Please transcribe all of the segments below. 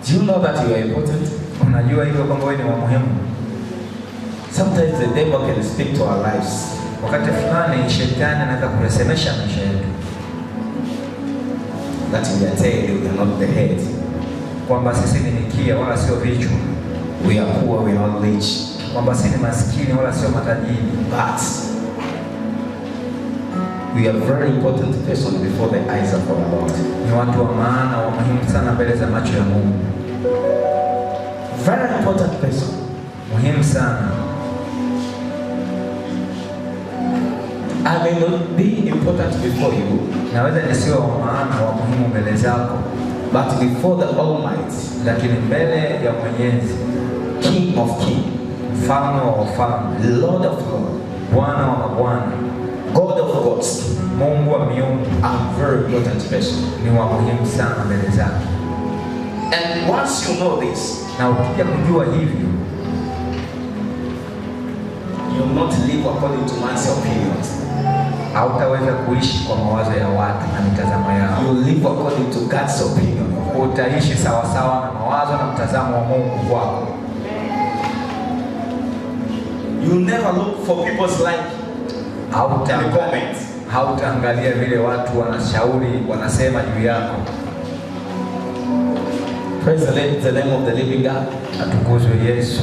Do you know that you are important? Unajua hivyo kwamba wewe ni wa muhimu? Sometimes the devil can speak to our lives. Wakati fulani shetani anaweza kuresemesha maisha yetu. That we are tail, we are not the head. Kwamba sisi ni mikia wala sio vichwa. We are poor, we are not rich. Kwamba sisi ni maskini wala sio matajiri. But we are very important person before the eyes of our Lord. Ni watu wa maana, wa muhimu sana mbele za macho ya Mungu. Very important person. Muhimu sana. I may not be important before you. Naweza nisiwe wa maana, wa muhimu mbele zako. But before the Almighty, lakini mbele ya Mwenyezi, King of Kings, Mfalme wa wafalme, Lord of Lords, Bwana wa mabwana, God of gods, Mungu wa miungu, I'm very important person. Ni wa muhimu sana mbele zake. And once you know this, na ukija kujua hivyo, you will not live according to man's opinions. Hautaweza kuishi kwa mawazo ya watu na mitazamo yao. You live according to God's opinion. Utaishi sawa sawa na mawazo na mtazamo wa Mungu kwako. You never look for people's like. Hautaangalia vile watu wanashauri, wanasema juu yako. Praise the name of the living God. Atukuzwe Yesu.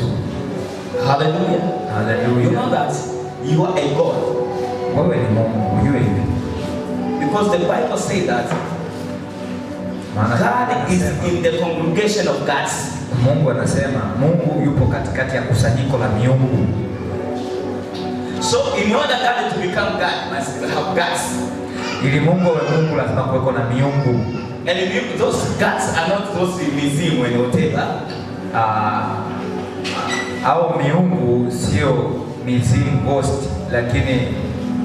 Hallelujah. Hallelujah. You know that you are a God. Wewe ni Mungu, ujue hivi. Because the Bible says that God is in the congregation of gods. Mungu anasema Mungu yupo katikati ya kusanyiko la miungu. So in order God to become God, must have gods. Ili Mungu awe Mungu lazima kuweko na miungu. And those gods are not those in museum and whatever. Au miungu sio mizimu ghost, lakini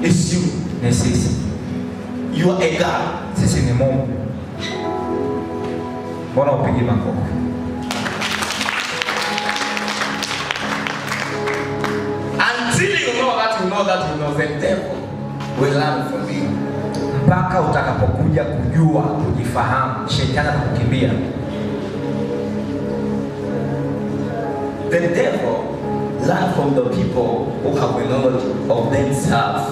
it's you. Ni sisi. You are a God. Sisi ni Mungu. Mbona upigi makofi? Until you know that the devil will learn from you. Mpaka utakapokuja kujua, kujifahamu, shetani atakukimbia. The devil learn from the people who have the knowledge of themselves.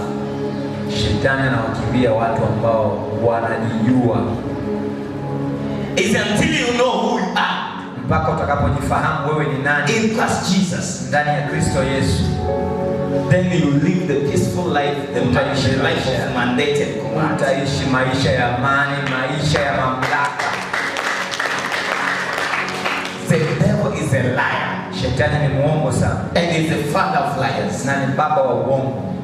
Shetani anawakimbia watu ambao wanajijua. It's until you know who you are. Mpaka utakapojifahamu wewe ni nani. In Christ Jesus. Ndani ya Kristo Yesu. Then you live the peaceful life, the life of mandated command. Utaishi maisha ya amani, maisha ya mamlaka. The devil is a liar. Shetani ni muongo sana. And is the father of liars. Na ni baba wa uongo.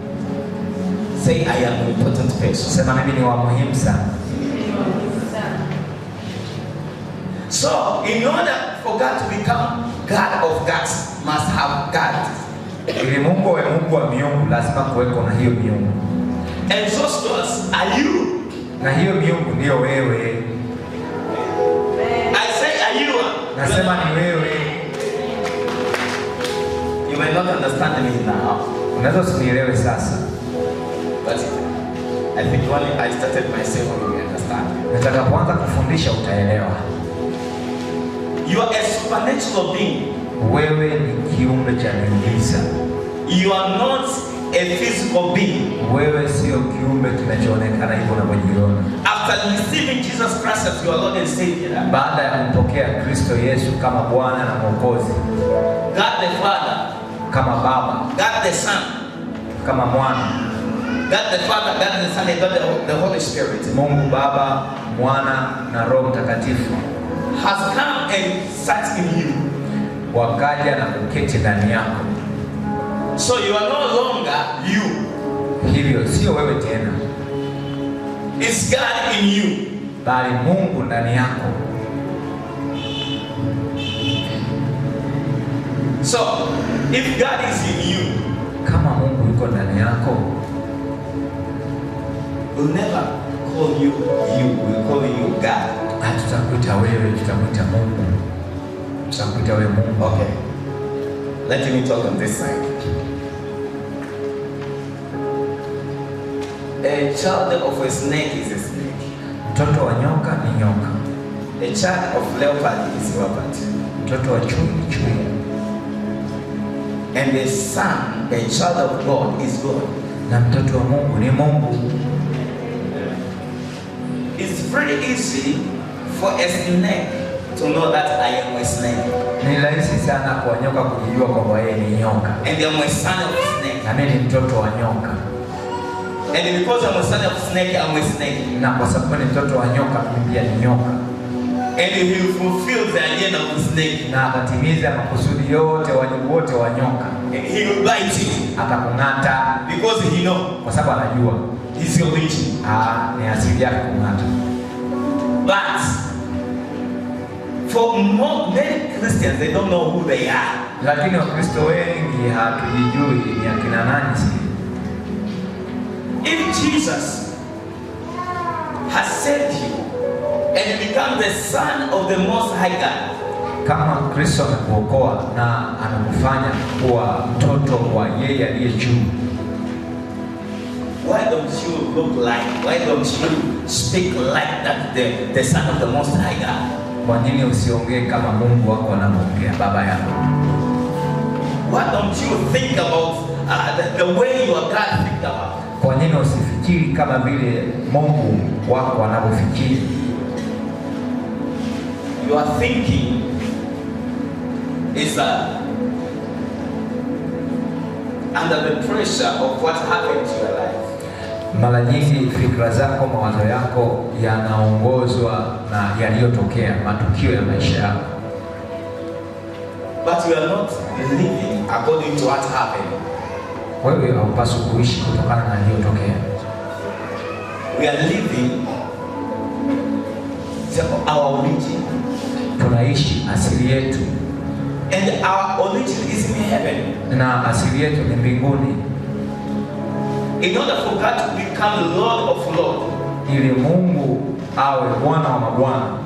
Say I am an important person. Sema mimi ni wa muhimu sana. So, in order for God to become God of gods, must have God. Ili Mungu awe Mungu wa miungu, lazima kuweko na hiyo miungu. And those gods are you. Na hiyo miungu ndio wewe. I say are you. Nasema ni wewe. You may not understand me now. Unaweza usinielewe sasa. But I think when I started myself, you will understand. Nitakapoanza kufundisha utaelewa. You are a supernatural being. Wewe ni kiumbe cha miujiza. You are not a physical being. Wewe sio kiumbe kinachoonekana hivyo unavyojiona. After receiving Jesus Christ as your Lord and Savior, baada ya kumpokea Kristo Yesu kama Bwana na Mwokozi, God the Father, kama Baba, God the Son, kama Mwana, God the Father, God the Son, and God the Holy Spirit, Mungu Baba, Mwana na Roho Mtakatifu, has come and sat in you. Wakaja na kuketi ndani yako. So you are no longer you. Hivyo sio wewe tena. It's God in you. Bali Mungu ndani yako. So, if God is in you, kama Mungu yuko ndani yako, we'll never call you you, we'll call you God. Tutakuita wewe, tutakuita Mungu. Tutakuita wewe Mungu. Okay. Let me talk on this side. A child of a snake is a snake. Mtoto wa nyoka ni nyoka. A child of leopard is leopard. Mtoto wa chui ni chui. And the son, a child of God, is God. Na mtoto wa Mungu ni Mungu. It's very easy for a snake to know that I am a snake. Ni rahisi sana kwa nyoka kujua kwamba yeye ni nyoka. And I am a son of a snake. Na mimi ni mtoto wa nyoka. And because I'm a son of a snake, I'm a snake. Na kwa sababu ni mtoto wa nyoka, mimi pia ni nyoka. And he will fulfill the agenda of the snake. Na atatimiza makusudi yote, wajibu wote wa nyoka. He will bite you. Atakung'ata. Because he know. Kwa sababu anajua. He's your origin. Ni asili yake kung'ata. But for many Christians, they don't know who they are. Lakini Wakristo wengi hatujijui ni akina nani sisi. If Jesus has saved you and you become the son of the Most High God, kama Kristo amekuokoa na anakufanya kuwa mtoto wa yeye aliye juu, why don't you look like, why don't you speak like that, the son of the Most High God? Kwa nini usiongee kama Mungu wako anaongea, baba yako? Why don't you think about the way your God think about? Kwa nini usifikiri kama vile Mungu wako anavyofikiri? Your thinking is under the pressure of what happened to your life. Mara nyingi fikra zako, mawazo yako yanaongozwa na yaliyotokea, matukio ya maisha yako. But you are not living according to what happened. Wewe haupaswi kuishi kutokana na yaliyotokea. We are living our origin. Tunaishi asili yetu. And our origin is in heaven. Na asili yetu ni mbinguni. In order for God to become Lord of Lords, ili Mungu awe Bwana wa mabwana,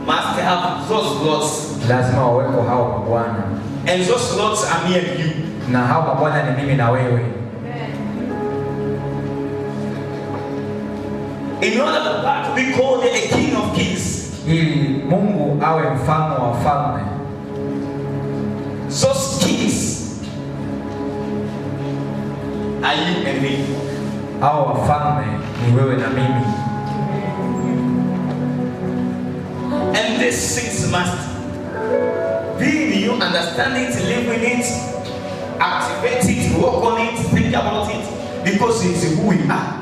must have those lords. Lazima waweko hao mabwana. And those lords are me and you. Na hao mabwana ni mimi na wewe. In order for God to be called a King of Kings, ili Mungu awe mfalme wa falme, those kings are you and me. hao wafalme ni wewe na mimi. And these things must be in you, understand it, live in it, activate it, work on it, think about it, because it's who we are.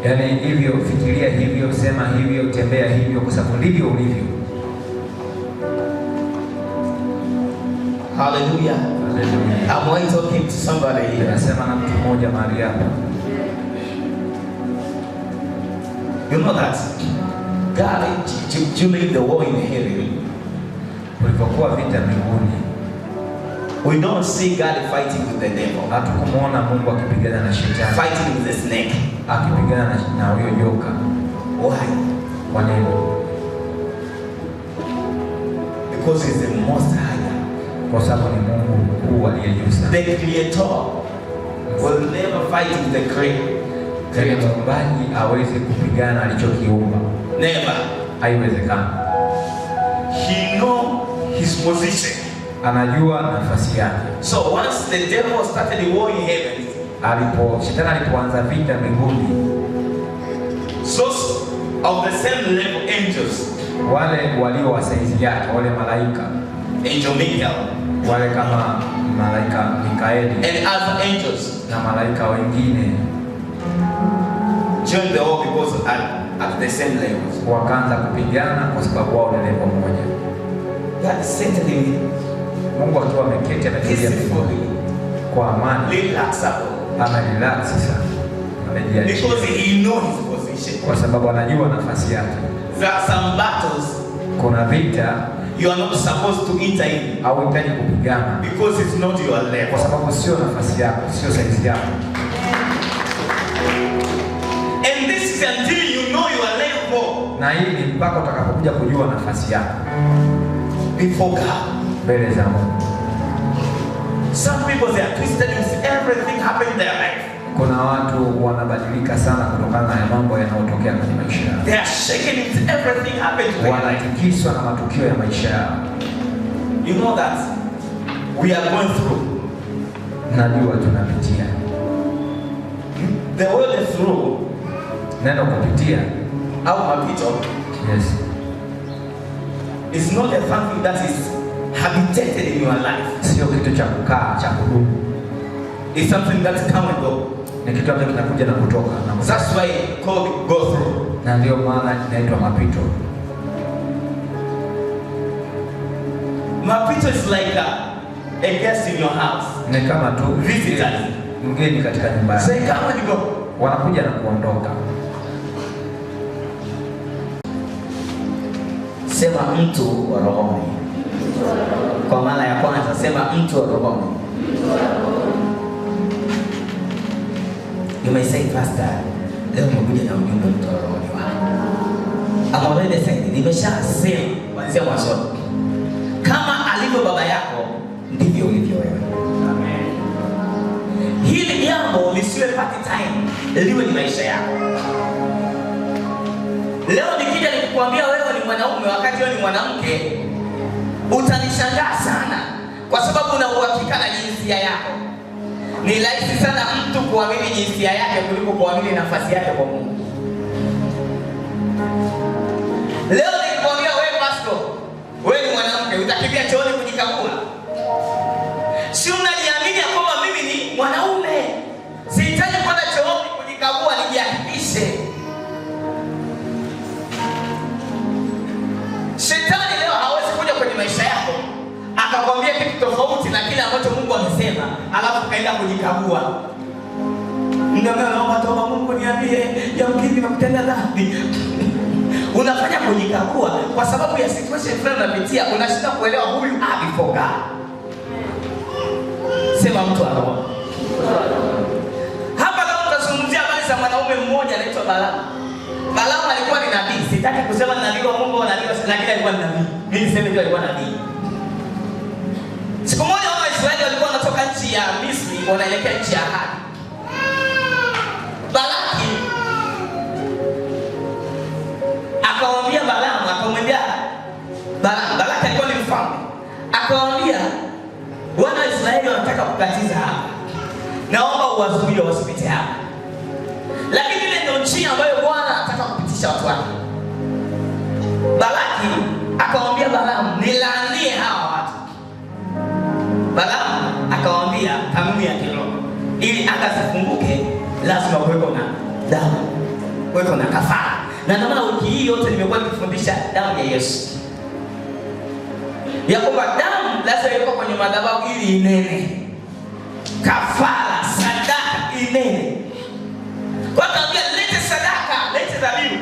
Yaani hivyo, fikiria hivyo, sema hivyo, tembea hivyo, kwa sababu ndivyo ulivyo. Hallelujah. Hallelujah. I'm only talking to somebody here. Nasema na mtu mmoja mahali hapa. You know that God, during the war in heaven, Ulipokuwa vita mbinguni, we don't see God fighting with the devil, hatukumuona Mungu akipigana na shetani, fighting with the snake. akipigana na huyo joka. Why? Kwa nini? Because He's the Most High. Kwa sababu ni Mungu mkuu aliye juu sana. The Creator will never fight with the Creator. Muumbaji hawezi kupigana alichokiumba. Never. Haiwezekani. He knows his position. Anajua nafasi yake. So once the devil started the war in heaven, Shetani alipoanza vita mbinguni, those of the same level angels, wale walio wa saizi yake, wale malaika, Angel Michael, wale kama malaika Mikaeli and other angels, na malaika wengine, joined the war because at the same levels. wakaanza kupigana kwa sababu wao ni level moja. God settling Mungu akiwa ameketi ametulia peacefully, kwa amani, relaxable, amerelax sana, amejiachia, because He knows his position. kwa sababu anajua nafasi yake. There are some battles Kuna vita you are not supposed to enter in, hauhitaji kupigana, because it's not your kwa level. sababu sio nafasi yako, sio saizi yako. And this is until you know your level Na hii ni mpaka utakapokuja kujua nafasi yako before God. mbele za Mungu. Some people, they are twisted with everything happening in their life. Kuna watu wanabadilika sana kutokana na mambo yanayotokea kwenye maisha yao. They are shaken with everything happened to them. Wanatikiswa na matukio ya maisha yao. You know that we are going through. Najua tunapitia. The word is through. Neno kupitia au mapito. Yes. It's not a something that is habitated in your life. Sio kitu cha kukaa, cha kudumu. It's something that come and go. Ni kitu ambacho kinakuja na kutoka. That's why it's called go through. Na ndio maana inaitwa mapito. Mapito is like a guest in your house. Ni kama tu visitors. Mgeni katika nyumba yako. Say come and go. Wanakuja na kuondoka. Sema mtu wa rohoni. Kwa maana ya kwanza sema mtu wa rohoni. You may say pastor, leo nimekuja na ujumbe mtu wa rohoni wangu. I'm already saying, nimeshasema kuanzia mwanzo. Kama alivyo baba yako ndivyo ulivyo wewe. Amen. Hili jambo lisiwe party time, liwe ni maisha yako. Leo nikija nikukwambia wewe ni mwanaume wakati wewe ni mwanamke, utanishangaa sana kwa sababu una uhakika na jinsia yako. Ni rahisi sana mtu kuamini jinsia yake kuliko kuamini nafasi yake kwa Mungu. Leo nikikwambia wewe pastor, wewe ni mwanamke, utakimbia chooni kujikagua. Si unaniamini kwamba mimi ni mwanaume? Sihitaji kwenda chooni kujikagua nijihakikishe. Shetani leo hawezi kuja kwenye maisha yako akakwambia kitu tofauti na kile ambacho Mungu amesema, alafu kaenda kujikagua. Ndio naomba toba Mungu niambie yamkini nakutenda dhambi. Unafanya kujikagua kwa sababu ya situation fulani unapitia, unashinda kuelewa huyu before God. Sema mtu wa roho. Hapa leo tutazungumzia habari za mwanaume mmoja anaitwa Balaamu. Balaamu alikuwa ni nabii. Sitaki kusema ni nabii wa Mungu au nabii, lakini alikuwa ni nabii. Mimi niseme tu alikuwa nabii. Siku moja wana Israeli walikuwa wanatoka nchi ya Misri wanaelekea nchi ya ahadi. Balaki akamwambia Balaamu, akamwambia Balaki alikuwa ni mfalme. Akamwambia wana Israeli wanataka kukatiza hapa. Naomba uwazuie wasipite hapa. Lakini ile ndio njia ambayo Bwana anataka kupitisha watu wake. Balaki akamwambia Balaamu, nilaanie hawa watu. Balaamu akamwambia kanuni ya kiroho, ili anga zifunguke lazima kuwepo na damu, kuwepo na kafara. Na ndio maana wiki hii yote nimekuwa nikifundisha damu ya Yesu, ya kwamba damu lazima iwe kwenye madhabahu ili inene, kafara, sadaka inene. Kwa kaambia lete sadaka, lete dhabihu.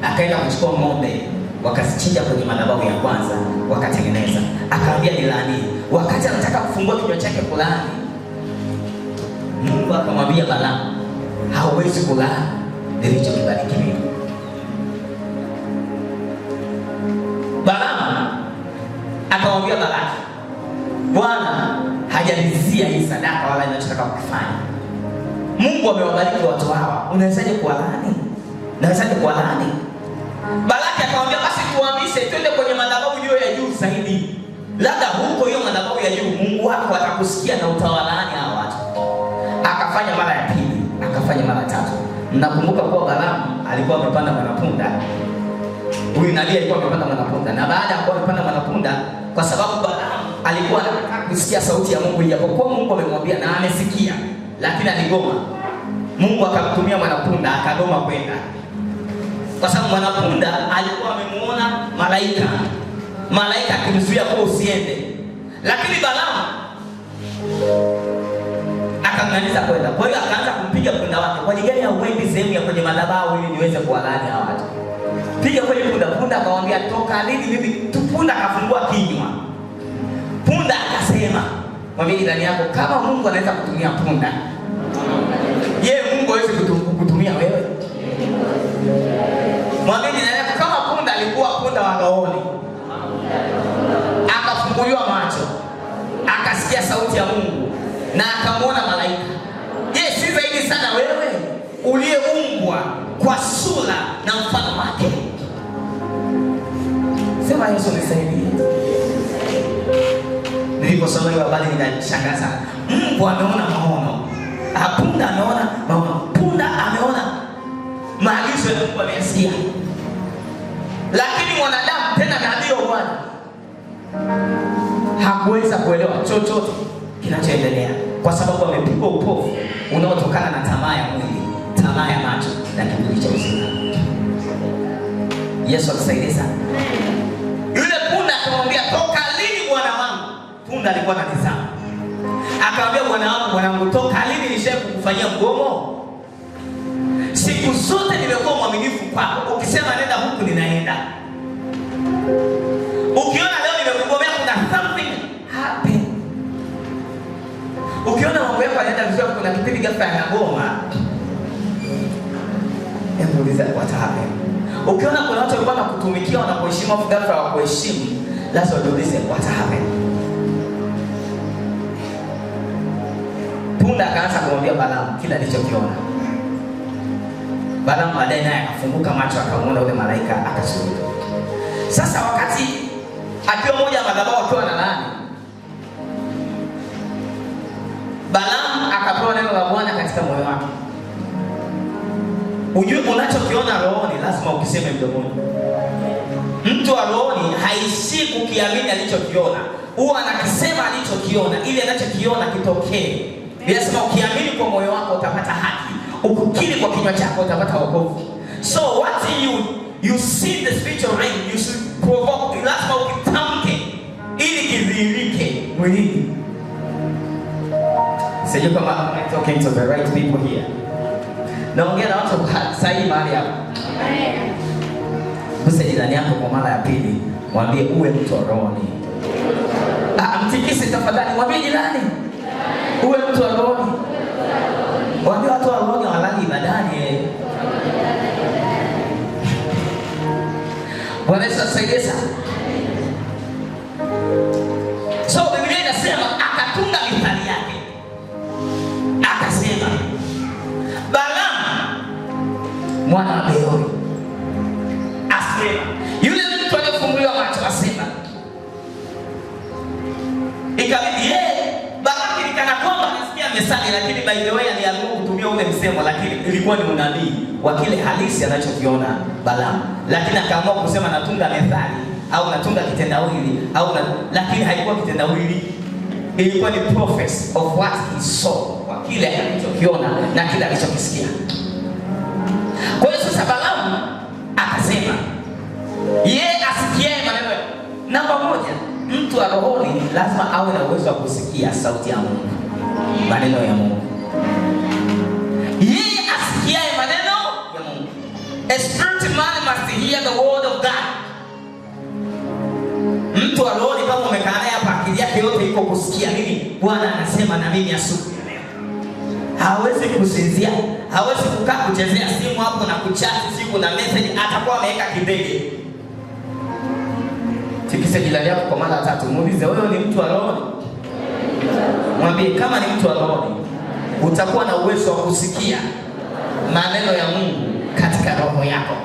Akaenda kuchukua ng'ombe, wakazichinja kwenye madhabahu ya kwanza, wakatengeneza. Akaambia nilaanie. Wakati anataka kufungua kinywa chake kulaani, Mungu akamwambia Balaamu, hauwezi kulaani nilichokibariki mimi. Balaamu akamwambia Balaki, Bwana hajalizia hii sadaka wala ninachotaka kufanya. Mungu amewabariki watu hawa, unawezaje kuwalaani? Nawezaje kuwalaani? Balaki akamwambia basi tuhamishe twende kwenye madhabahu hiyo ya juu zaidi. Labda huko hiyo madhabahu ya juu Mungu wako atakusikia na utawalaani hawa watu. Akafanya mara ya pili, akafanya mara tatu. Mnakumbuka kuwa Balaamu alikuwa amepanda mwanapunda. Huyu nabii alikuwa amepanda mwanapunda, na baada ya kuwa amepanda mwanapunda, kwa sababu Balaamu alikuwa anataka kusikia sauti ya Mungu, ijapokuwa Mungu amemwambia na amesikia, lakini aligoma. Mungu akamtumia mwanapunda, akagoma kwenda. Kwa sababu mwanapunda alikuwa amemuona malaika. Malaika akimzuia kwa usiende. Lakini Balaamu akamaliza kwenda. Kwa hiyo akaanza kumpiga punda wake. Kwa nini gani hauendi sehemu ya kwenye madhabahu ili niweze kuwalaani hawa watu? Piga kwenye punda. Punda akamwambia toka lini mimi? Punda akafungua kinywa. Punda akasema, mwambie ndani yako kama Mungu anaweza kutumia punda, je, Mungu hawezi kutumia wewe? Mwambie ndani yako kama punda alikuwa punda wa rohoni, akafunguliwa macho, akasikia sauti ya Mungu, na akamwona malaika. Je, si zaidi sana wewe uliyeumbwa kwa sura na mfano wake? Sema Yesu nisaidie. Niliposoma hiyo habari nikashangaza. Mbwa ameona maono, punda ameona maono, punda ameona maagizo ya Mungu amesikia. Lakini mwanadamu, tena nabii wa Bwana, hakuweza kuelewa chochote kinachoendelea kwa sababu amepigwa upofu unaotokana na tamaa ya mwili, tamaa ya macho na kiburi cha uzima. Yesu atusaidie sana. Yule punda akamwambia, toka lini bwana wangu? Punda alikuwa na nidhamu. Akamwambia, bwana wangu, toka lini nishaye kukufanyia mgomo? Siku zote nimekuwa mwaminifu kwako. Ukisema nenda huku ninaenda. Ukiona leo nimekugomea, kuna something happen. Ukiona mambo yako yanaenda vizuri, kuna kipindi ghafla yanagoma, hebu uliza what happened. Ukiona kuna watu walikuwa wanakutumikia wanakuheshimu afu ghafla hawakuheshimu, lazima ujiulize what happened. Punda akaanza kumwambia Balaamu kila alichokiona. Balaamu baadaye naye akafunguka macho akamwona yule malaika akashuhudia. Sasa wakati akiwa mmoja wa madhabahu akiwa analaani, Balaamu akapewa neno la Bwana katika moyo wake. Ujue unachokiona rohoni lazima ukiseme mdomoni. Mtu wa rohoni haishi kukiamini alichokiona, huwa anakisema alichokiona ili anachokiona kitokee. Lazima ukiamini kwa moyo wako utapata haki, ukukiri kwa kinywa chako utapata wokovu. So what you see the spiritual realm, you should provoke, lazima ukitamke ili kidhihirike mwilini. Sijui kama I'm talking to the right people here. Naongea na watu sahihi mahali hapa. Mse jirani yako kwa mara ya pili, mwambie uwe mtu wa rohoni. Mtikise tafadhali, mwambie jirani uwe mtu wa rohoni. Mwambie watu wa rohoni hawalali ibadani. Bwana Yesu asaidie sana. So Biblia inasema akatunga mithali yake. Akasema, Balaamu mwana wa Beori asema, yule mtu aliyefunguliwa macho asema, ikabidi Balaamu ilikana kwamba anasikia methali, lakini by the way aliamua kutumia ule msemo, lakini ilikuwa ni unabii wa kile halisi anachokiona Balaamu. Lakini akaamua kusema natunga methali au natunga kitendawili lakini haikuwa kitendawili, ilikuwa ni prophecy of what he saw, kwa kile alichokiona na kile alichokisikia. Kwa hiyo sasa Balaamu akasema, asikiaye maneno. Namba moja, mtu wa rohoni lazima awe na uwezo wa kusikia sauti ya Mungu, maneno ya Mungu. Asikiaye maneno ya Mungu. A spirit man must hear the word of God. Mtu wa rohoni kama umekaa naye hapa, akili yake yote iko kusikia nini Bwana anasema na mimi asubuhi ya leo. Hawezi kusinzia, hawezi kukaa kuchezea simu hapo na kuchati siku na message, atakuwa ameweka kidege. Tikisa jirani yako kwa mara tatu, muulize wewe ni mtu wa rohoni? Mwambie kama ni mtu wa rohoni, utakuwa na uwezo wa kusikia maneno ya Mungu katika roho yako.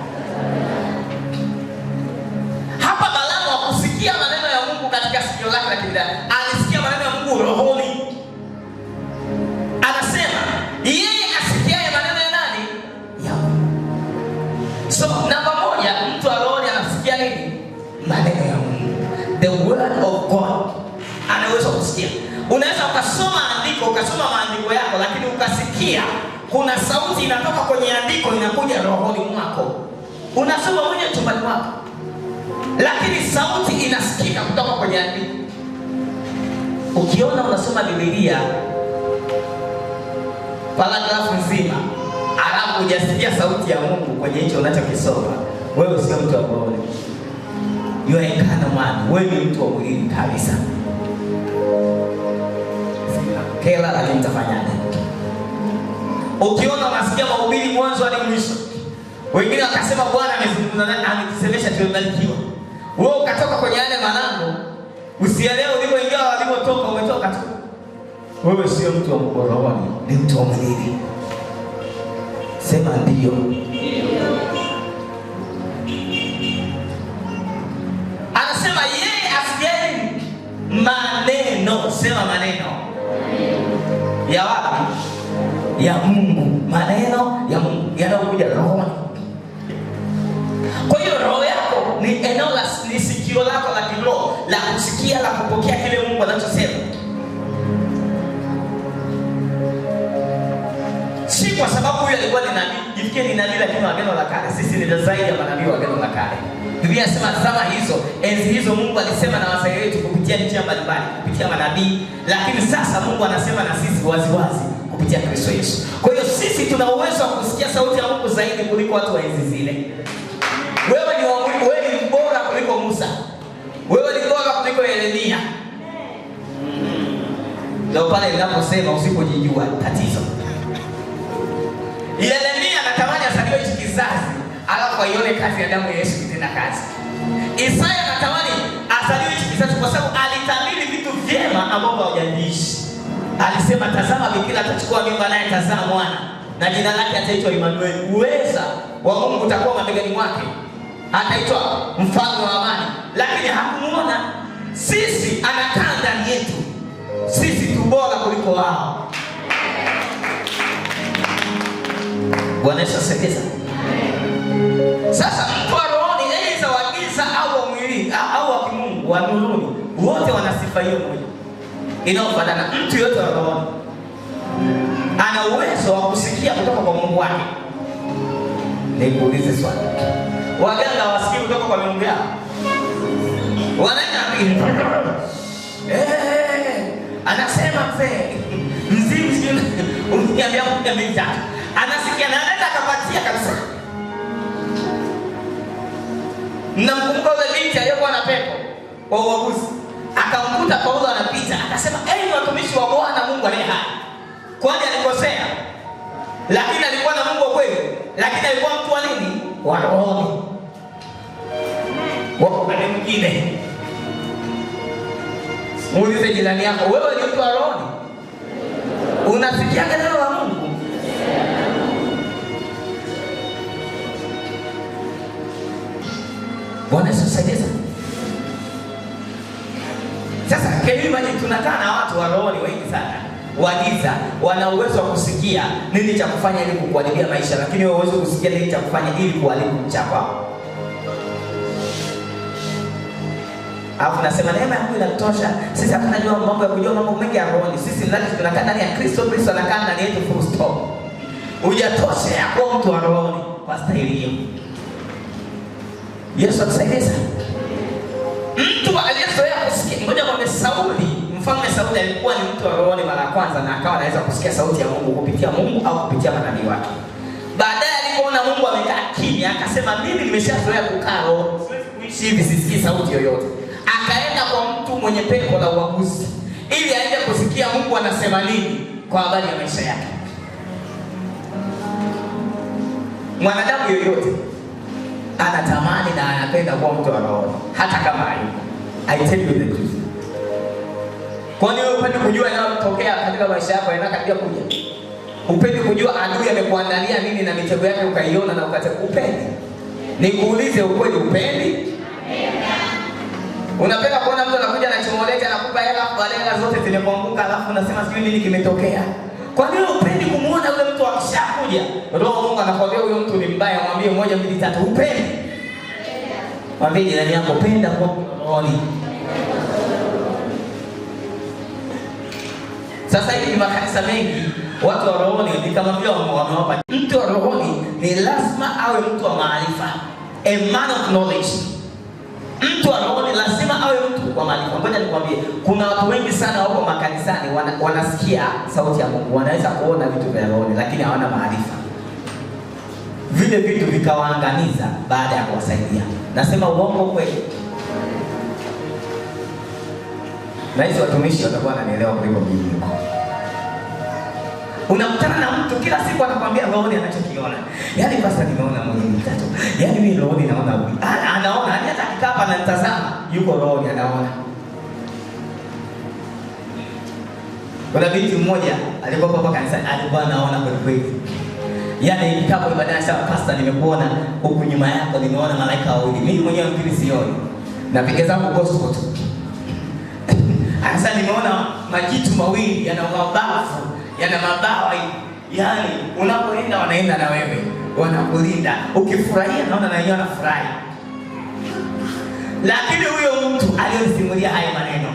Hapa Balaamu hakusikia maneno ya Mungu katika sikio lake la kibinadamu, alisikia maneno ya Mungu rohoni. Anasema asikiaye maneno ya nani? Ya Mungu. So namba moja, mtu wa rohoni anasikia nini? Maneno ya Mungu, the word of God. Anaweza kusikia. Unaweza ukasoma maandiko yako, lakini ukasikia kuna sauti inatoka kwenye andiko inakuja rohoni mwako. Unasoma mwenye chumbani mwako, lakini sauti inasikika kutoka kwenye andiko. Ukiona unasoma Biblia paragrafu nzima alafu hujasikia sauti ya Mungu kwenye hicho unachokisoma, wewe sio mtu wa rohoni. You are a carnal man. Wewe ni mtu wa mwili kabisa. Kela lakini mtafanyaje? Ukiona unasikia mahubiri mwanzo hadi mwisho, wengine wakasema Bwana amezungumza nani, amekisemesha tumebarikiwa. Wewe ukatoka kwenye yale malango, usielewe ulivyoingia walivyotoka, umetoka tu. wewe sio mtu wa rohoni, ni mtu wa mwilini. Sema ndio. Anasema yeye asikieni maneno, sema maneno ya wapi? Ya Mungu. Maneno ya Mungu yanayokuja rohoni. Kwa hiyo roho yako ni eneo la sikio lako la kiroho la kusikia, la kupokea kile Mungu anachosema. Si kwa sababu huyu alikuwa ni nabii, jifikie ni nabii lakini wa Agano la Kale. Sisi ni zaidi ya manabii wa Agano la Kale. Biblia inasema zama hizo, enzi hizo Mungu alisema na wazee wetu kupitia njia mbalimbali, kupitia manabii, lakini sasa Mungu anasema na sisi waziwazi kupitia Kristo Yesu. Kwa hiyo sisi tuna uwezo wa kusikia sauti ya Mungu zaidi kuliko watu wa enzi zile. Wewe ni bora kuliko Musa. Wewe ni bora kuliko Yeremia. Ndio pale ninaposema usipojijua tatizo. Yeremia anatamani asaliwe hiki kizazi, alafu aione kazi ya damu ya Yesu kitenda kazi. Isaya anatamani asaliwe hiki kizazi kwa sababu alitabiri vitu vyema ambavyo hawajaviishi. Alisema tazama bikira atachukua mimba naye tazaa mwana, na jina lake ataitwa Emmanuel. Uweza wa Mungu utakuwa mabegani mwake. Ataitwa mfalme wa amani. Lakini hakumuona. Sisi anakaa ndani yetu. Sisi tu bora kuliko wao. Bwana Yesu asifiwe. Sasa mtu wa rohoni, aidha wa giza au wa mwili au wa kimungu, wa nuruni, wote wana sifa hiyo moja inayofanana. Mtu yote wa rohoni ana uwezo wa kusikia kutoka kwa Mungu wake. Nikuulize swali. Waganga wasikii kutoka kwa Mungu yao? Wanaenda mbili. Anasema mzimu uniambia kuja mita. Anasikia na anaenda akapatia kabisa. Namkumbuka yule binti aliyekuwa na pepo wa uaguzi. Akamkuta Paulo anapita, akasema, "Enyi watumishi wa Bwana Mungu aliye hai." Kwani alikosea? Lakini alikuwa na Mungu kweli. Lakini alikuwa mtu wa nini? Wa rohoni. Wakati mwingine muulize jirani yako, wewe ni mtu wa rohoni? Unasikia neno la Mungu? Bwana Yesu asifiwe. Sasa kelima ni tunakaa na watu wa rohoni wengi sana. Wagiza wana uwezo wa kusikia nini cha kufanya ili kukuharibia maisha, lakini wewe uwezo kusikia nini cha kufanya ili kuharibu chapa. Alafu nasema neema ya Mungu inatosha. Sisi tunajua mambo ya kujua mambo mengi ya rohoni. Sisi ndani tunakaa ndani ya Kristo, Kristo anakaa ndani yetu, full stop. Hujatosha kwa mtu wa rohoni kwa staili hiyo. Yesu atusaidie sana. Mtu aliyezoea kusikia, ngoja kwa Sauli, mfalme Sauli alikuwa ni mtu wa rohoni mara ya kwanza na akawa anaweza kusikia sauti ya Mungu kupitia Mungu au kupitia manabii wake. Baadaye alipoona Mungu amekaa kimya, akasema mimi nimeshazoea kukaa roho, siwezi kuishi hivi sisikii sauti yoyote. Akaenda kwa mtu mwenye pepo la uaguzi ili aende kusikia Mungu anasema nini kwa habari ya maisha yake. Mwanadamu yoyote anatamani na anapenda kuwa mtu wa roho hata kama hayuko. I tell you the truth. Kwani wewe upendi kujua yanayotokea katika maisha yako yanakaribia kuja? Upendi kujua adui amekuandalia nini na mitego yake ukaiona na ukate upendi? Nikuulize ukweli, upendi? Unapenda kuona mtu anakuja na chomolete anakupa hela baadaye zote zimekuanguka alafu unasema sijui nini kimetokea? Kwa nini upendi kumuona yule mtu akishakuja? Roho Mungu anakwambia huyo mtu ni mbaya, mwambie 1 2 3 upendi. Mwambie jirani yako penda kwa rohoni. Sasa hivi makanisa mengi watu wa rohoni ni kama vile wamewapa. Mtu wa rohoni ni lazima awe mtu wa maarifa, a man of knowledge. Mtu wa rohoni lazima awe mtu wa maarifa. Ngoja nikwambie, kuna watu wengi sana wako makanisani wanasikia sauti ya Mungu, wanaweza kuona vitu vya rohoni lakini hawana maarifa. Vile vitu vikawaangamiza baada ya kuwasaidia. Nasema uongo kweli? Na hizo watumishi watakuwa wananielewa kuliko mimi. Unakutana na mtu kila siku anakuambia rohoni anachokiona. Yaani pastor nimeona Mungu mtatu. Yaani mimi rohoni naona huyu. Anaona, hata akikaa hapa anatazama, yuko rohoni anaona. Kuna binti mmoja alikuwa hapa kanisani, alikuwa anaona kweli kweli. Yaani nikapo ibada sasa, pastor, nimekuona huku nyuma yako, nimeona malaika wawili. Mimi mwenyewe mkili sioni. Napiga zangu gospel tu. Sasa nimeona majitu mawili yana mabavu, yana mabawa. Yaani unapoenda wanaenda na wewe, wanakulinda. Ukifurahia naona na yeye anafurahi. Lakini huyo mtu aliyosimulia haya maneno,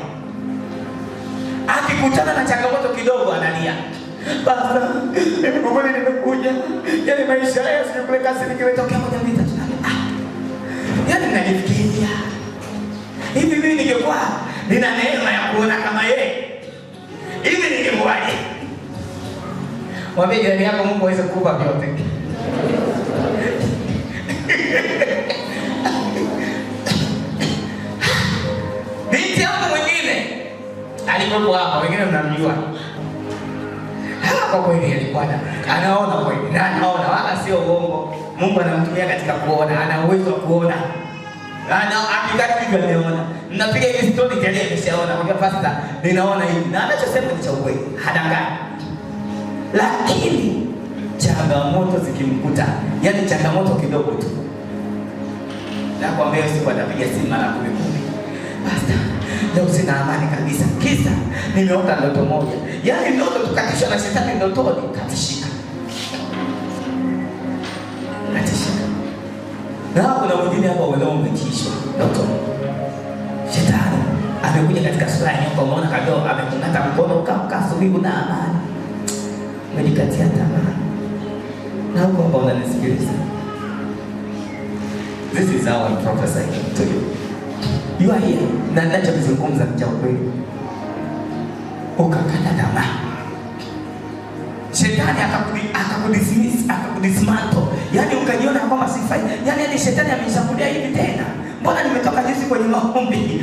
akikutana na changamoto kidogo analia. Baba, mimi kwa kweli nimekuja. Yaani maisha haya sio kule kazi nikimetokea moja mbili tatu. Yaani ninafikiria hivi, mimi ningekuwa nina neema ya kuona kama yeye, hivi ningekuwaje? Mwambie jirani yako, Mungu aweze kukupa vyote. Binti yangu mwingine alikuwa hapa, wengine mnamjua. Kwa kweli alikuwa anaona kweli, na anaona wala sio uongo. Mungu anamtumia katika kuona, ana uwezo wa kuona. Akikati anaona. Mnapiga hivi story tayari ameshaona. Kwa pastor, ninaona hivi. Na anachosema ni cha ukweli, hadanganyi. Lakini changamoto zikimkuta, yani changamoto kidogo tu, na kwambia siku atapiga simu mara 10. Pastor, leo sina amani kabisa. Kisa nimeota ndoto moja. Yaani ndoto tukatishwa na shetani ndotoni, katishika. Na kuna wengine hapa wanaometishwa ndoto. Shetani amekuja katika sura ya nyoka, umeona kadoo amekungata mkono ukasubibu na amani. Umejikatia tamaa. Na huko ambao unanisikiliza, this is how I prophesy to you. You are here. Na ninachozungumza ni cha ukweli. Ukakata tamaa, shetani akakudismantle. Yaani ukajiona kama sifai. Yaani hadi shetani ameshambulia hivi tena. Mbona nimetoka juzi kwenye maombi?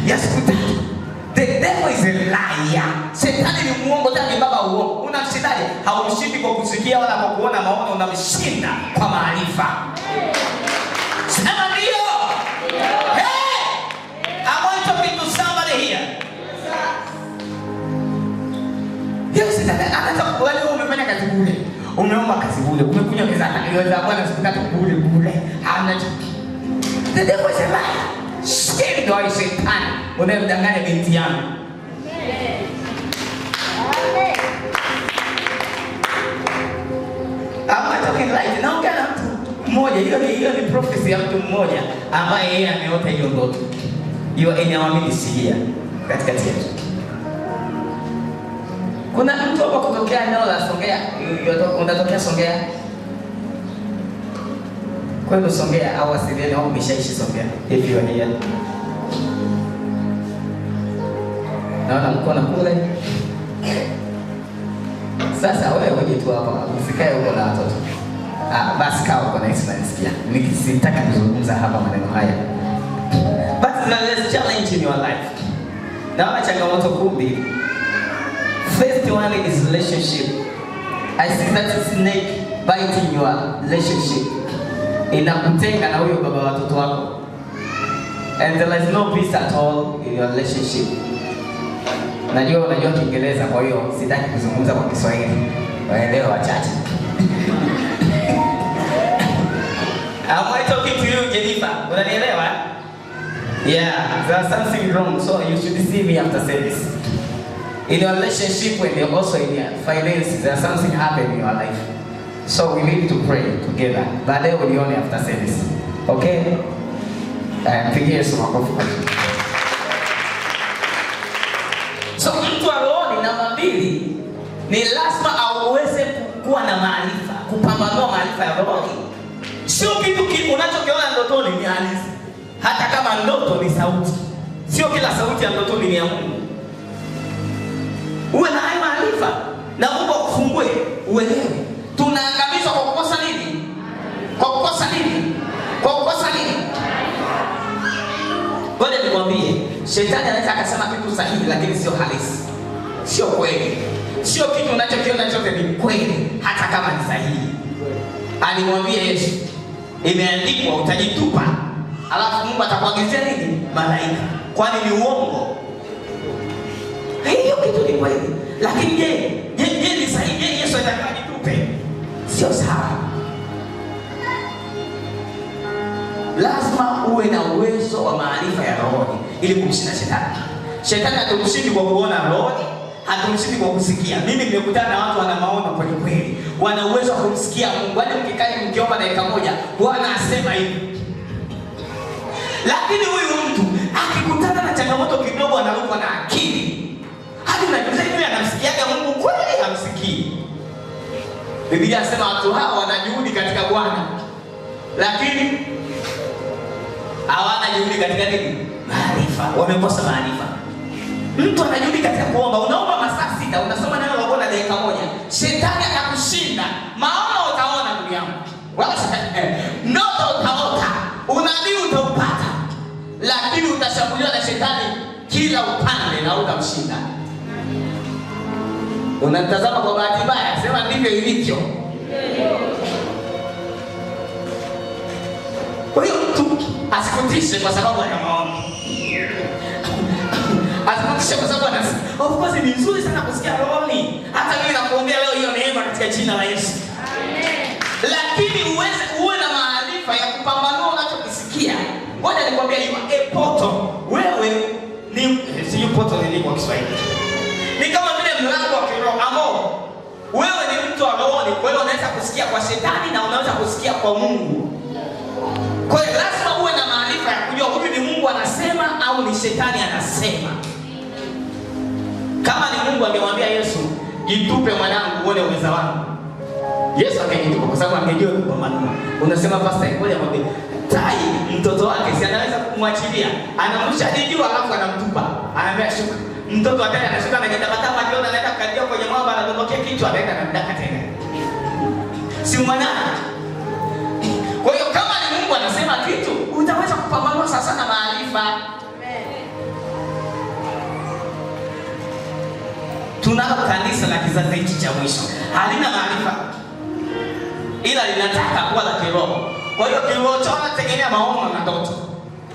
Yes, the devil is a liar. Shetani ni muongo, tani baba uongo. Unamshindaje? Haumshindi kwa kusikia wala kwa kuona maono, unamshinda kwa maarifa. Sema ndio. Hey! I want to talk to somebody here. Yes, hata wale umefanya kazi bure. Umeomba kazi bure. Umekunywa mezani. Ndio Bwana sikutaka bure bure. Hamna kitu. The devil is a liar. Shame ndio ni shetani. Unamdanganya binti yangu. I'm talking like now kana mtu mmoja, hiyo ni prophecy ya mtu mmoja ambaye yeye ameota hiyo ndoto. Hiyo inaamini sikia katikati yetu. Kuna mtu hapo kutokea eneo la Songea, unatokea Songea? Kwani Songea au asilieni au umeshaishi Songea? If you are here. Naona mkono kule. Sasa wewe uje tu hapa, usikae huko na watoto. Basi kaa huko na nisikia. Nikisitaka kuzungumza hapa maneno haya. But there's challenge in your life. Naona changamoto kubwa. First one is relationship. I see that snake biting your relationship. Inakutenga na huyo baba watoto wako. And there is no peace at all in your relationship. Unajua Kiingereza, kwa hiyo sitaki kuzungumza kwa Kiswahili. Waelewe wachache. I'm talking to you, Jennifer. Unanielewa? Yeah, there's something wrong, so you should see me after service. In your relationship and also in your finances, there's something happening in your life. So we need to pray together. Baadaye ulione after service. Okay? Pigia Yesu makofi. So mtu arooni namba 2 ni lazima auweze kuwa na maarifa, kupambanua maarifa ya roho. Sio kitu unachokiona ndotoni ni halisi. Hata kama ndoto ni sauti, sio kila sauti ya ndotoni ni ya Mungu. Uwe na haya maarifa na Mungu akufungue uelewe. Tunaangamizwa kwa kukosa nini? Kwa kukosa nini? Kwa kukosa nini? Ngoja nikwambie, shetani anaweza akasema kitu sahihi lakini sio halisi. Sio kweli. Sio kitu unachokiona chote ni kweli hata kama ni sahihi. Alimwambia Yesu, imeandikwa utajitupa, alafu Mungu atakuagizia nini? Malaika. Kwani ni uongo? Hiyo kitu ni kweli. Lakini je, ni sahihi Yesu anataka nitupe? Sio sawa. Lazima uwe na uwezo wa maarifa ya rohoni ili kumshinda shetani. Shetani hatumshindi kwa kuona rohoni, hatumshindi kwa kusikia. Mimi nimekutana na watu wana maono kweli kweli. Wana uwezo wa kumsikia Mungu. Hadi mkikaa mkiomba dakika moja, Bwana asema hivi. Lakini huyu mtu akikutana na changamoto kidogo anaruka na akili. Hadi unajiuliza hivi anamsikiaga Mungu kweli hamsikii? Biblia inasema watu hawa wana juhudi katika Bwana, lakini hawana juhudi katika nini? Maarifa. Wamekosa maarifa. Mtu anajuhudi katika kuomba, unaomba masaa 6, unasoma neno la Bwana dakika moja, shetani atakushinda. Maono utaona ndugu yangu. Ndoto utaota, unabii utaupata, lakini utashambuliwa na shetani kila upande na utamshinda. Unatazama kwa bahati mbaya, sema ndivyo ilivyo. Kwa hiyo mtu asikutishe kwa sababu ana maono. Asikutishe kwa sababu ana, of course ni nzuri sana kusikia rohoni. Hata mimi nakuombea leo hiyo neema katika jina la Yesu. Lakini uwe na maarifa ya kupambanua unachokisikia. Ngoja nikwambie hivi, poto wewe ni si poto ni kwa Kiswahili. Ni kama vile mlango wa kiroho ambao wewe ni mtu wa rohoni, kwa hiyo unaweza kusikia kwa shetani na unaweza kusikia kwa Mungu. Kwa hiyo lazima uwe na maarifa ya kujua huyu ni Mungu anasema au ni shetani anasema. Kama ni Mungu angemwambia Yesu, "Jitupe mwanangu uone uweza wangu." Yesu akajitupa kwa sababu angejua kupambanua. Unasema pastor, ngoja mwambie, tai mtoto wake si anaweza kumwachilia. Anamrusha juu alafu anamtupa. Anaambia shuka. Mtoto wake anashuka na kitabata akiona anaenda kadia kwenye mwamba anadondokea kichwa anaenda na mdaka tena. Si mwanana. Kwa hiyo kama ni Mungu anasema kitu, utaweza kupambanua sasa na maarifa. Tunalo kanisa la kizazi hiki cha mwisho. Halina maarifa. Ila linataka kuwa la kiroho. Kwa hiyo kiroho chao kinategemea maono na ndoto.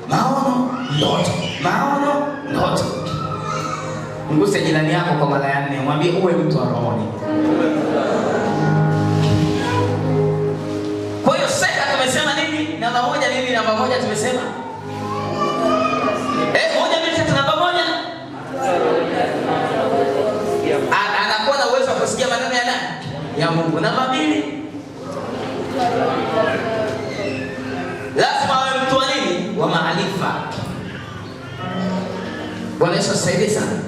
Maono, ndoto. Maono, ndoto. Mguse jirani yako kwa mara ya 4, mwambie uwe mtu wa rohoni. Kwa hiyo sasa tumesema nini? Namba moja nini? Namba moja tumesema moja mbili tatu. Namba moja anakuwa na uwezo wa kusikia maneno ya nani? Ya Mungu. Namba 2 lazima awe mtu wa nini? Wa maarifa. Bwana Yesu asaidie sana.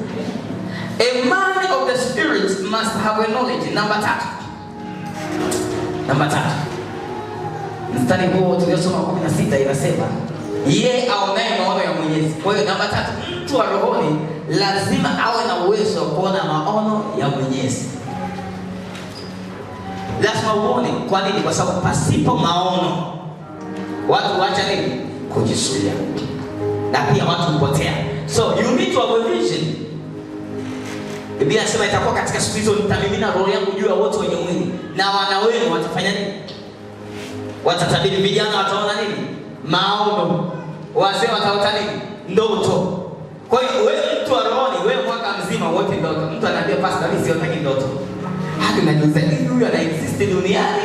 A man of the spirit must have a knowledge. Namba 3. Namba 3. Mstari huo tuliosoma 16 inasema yeye aonaye maono ya Mwenyezi. Kwa hiyo namba 3, mtu wa rohoni lazima awe na uwezo wa kuona maono ya Mwenyezi. Lazima uone. Kwa nini? Kwa sababu pasipo maono watu waacha nini? Kujisulia. Na pia watu hupotea. So you need to have a vision. Biblia inasema itakuwa katika siku hizo nitamimina roho yangu juu ya wote wenye mwili. Na wana wenu watafanya nini? Watatabiri. Vijana wataona nini? Maono. Wazee wataota nini? Ndoto. Kwa hiyo wewe mtu wa rohoni, wewe mwaka mzima wote ndoto. Mtu anaambia pastor mimi siotaki ndoto. Hadi unajiuliza hivi huyu ana exist duniani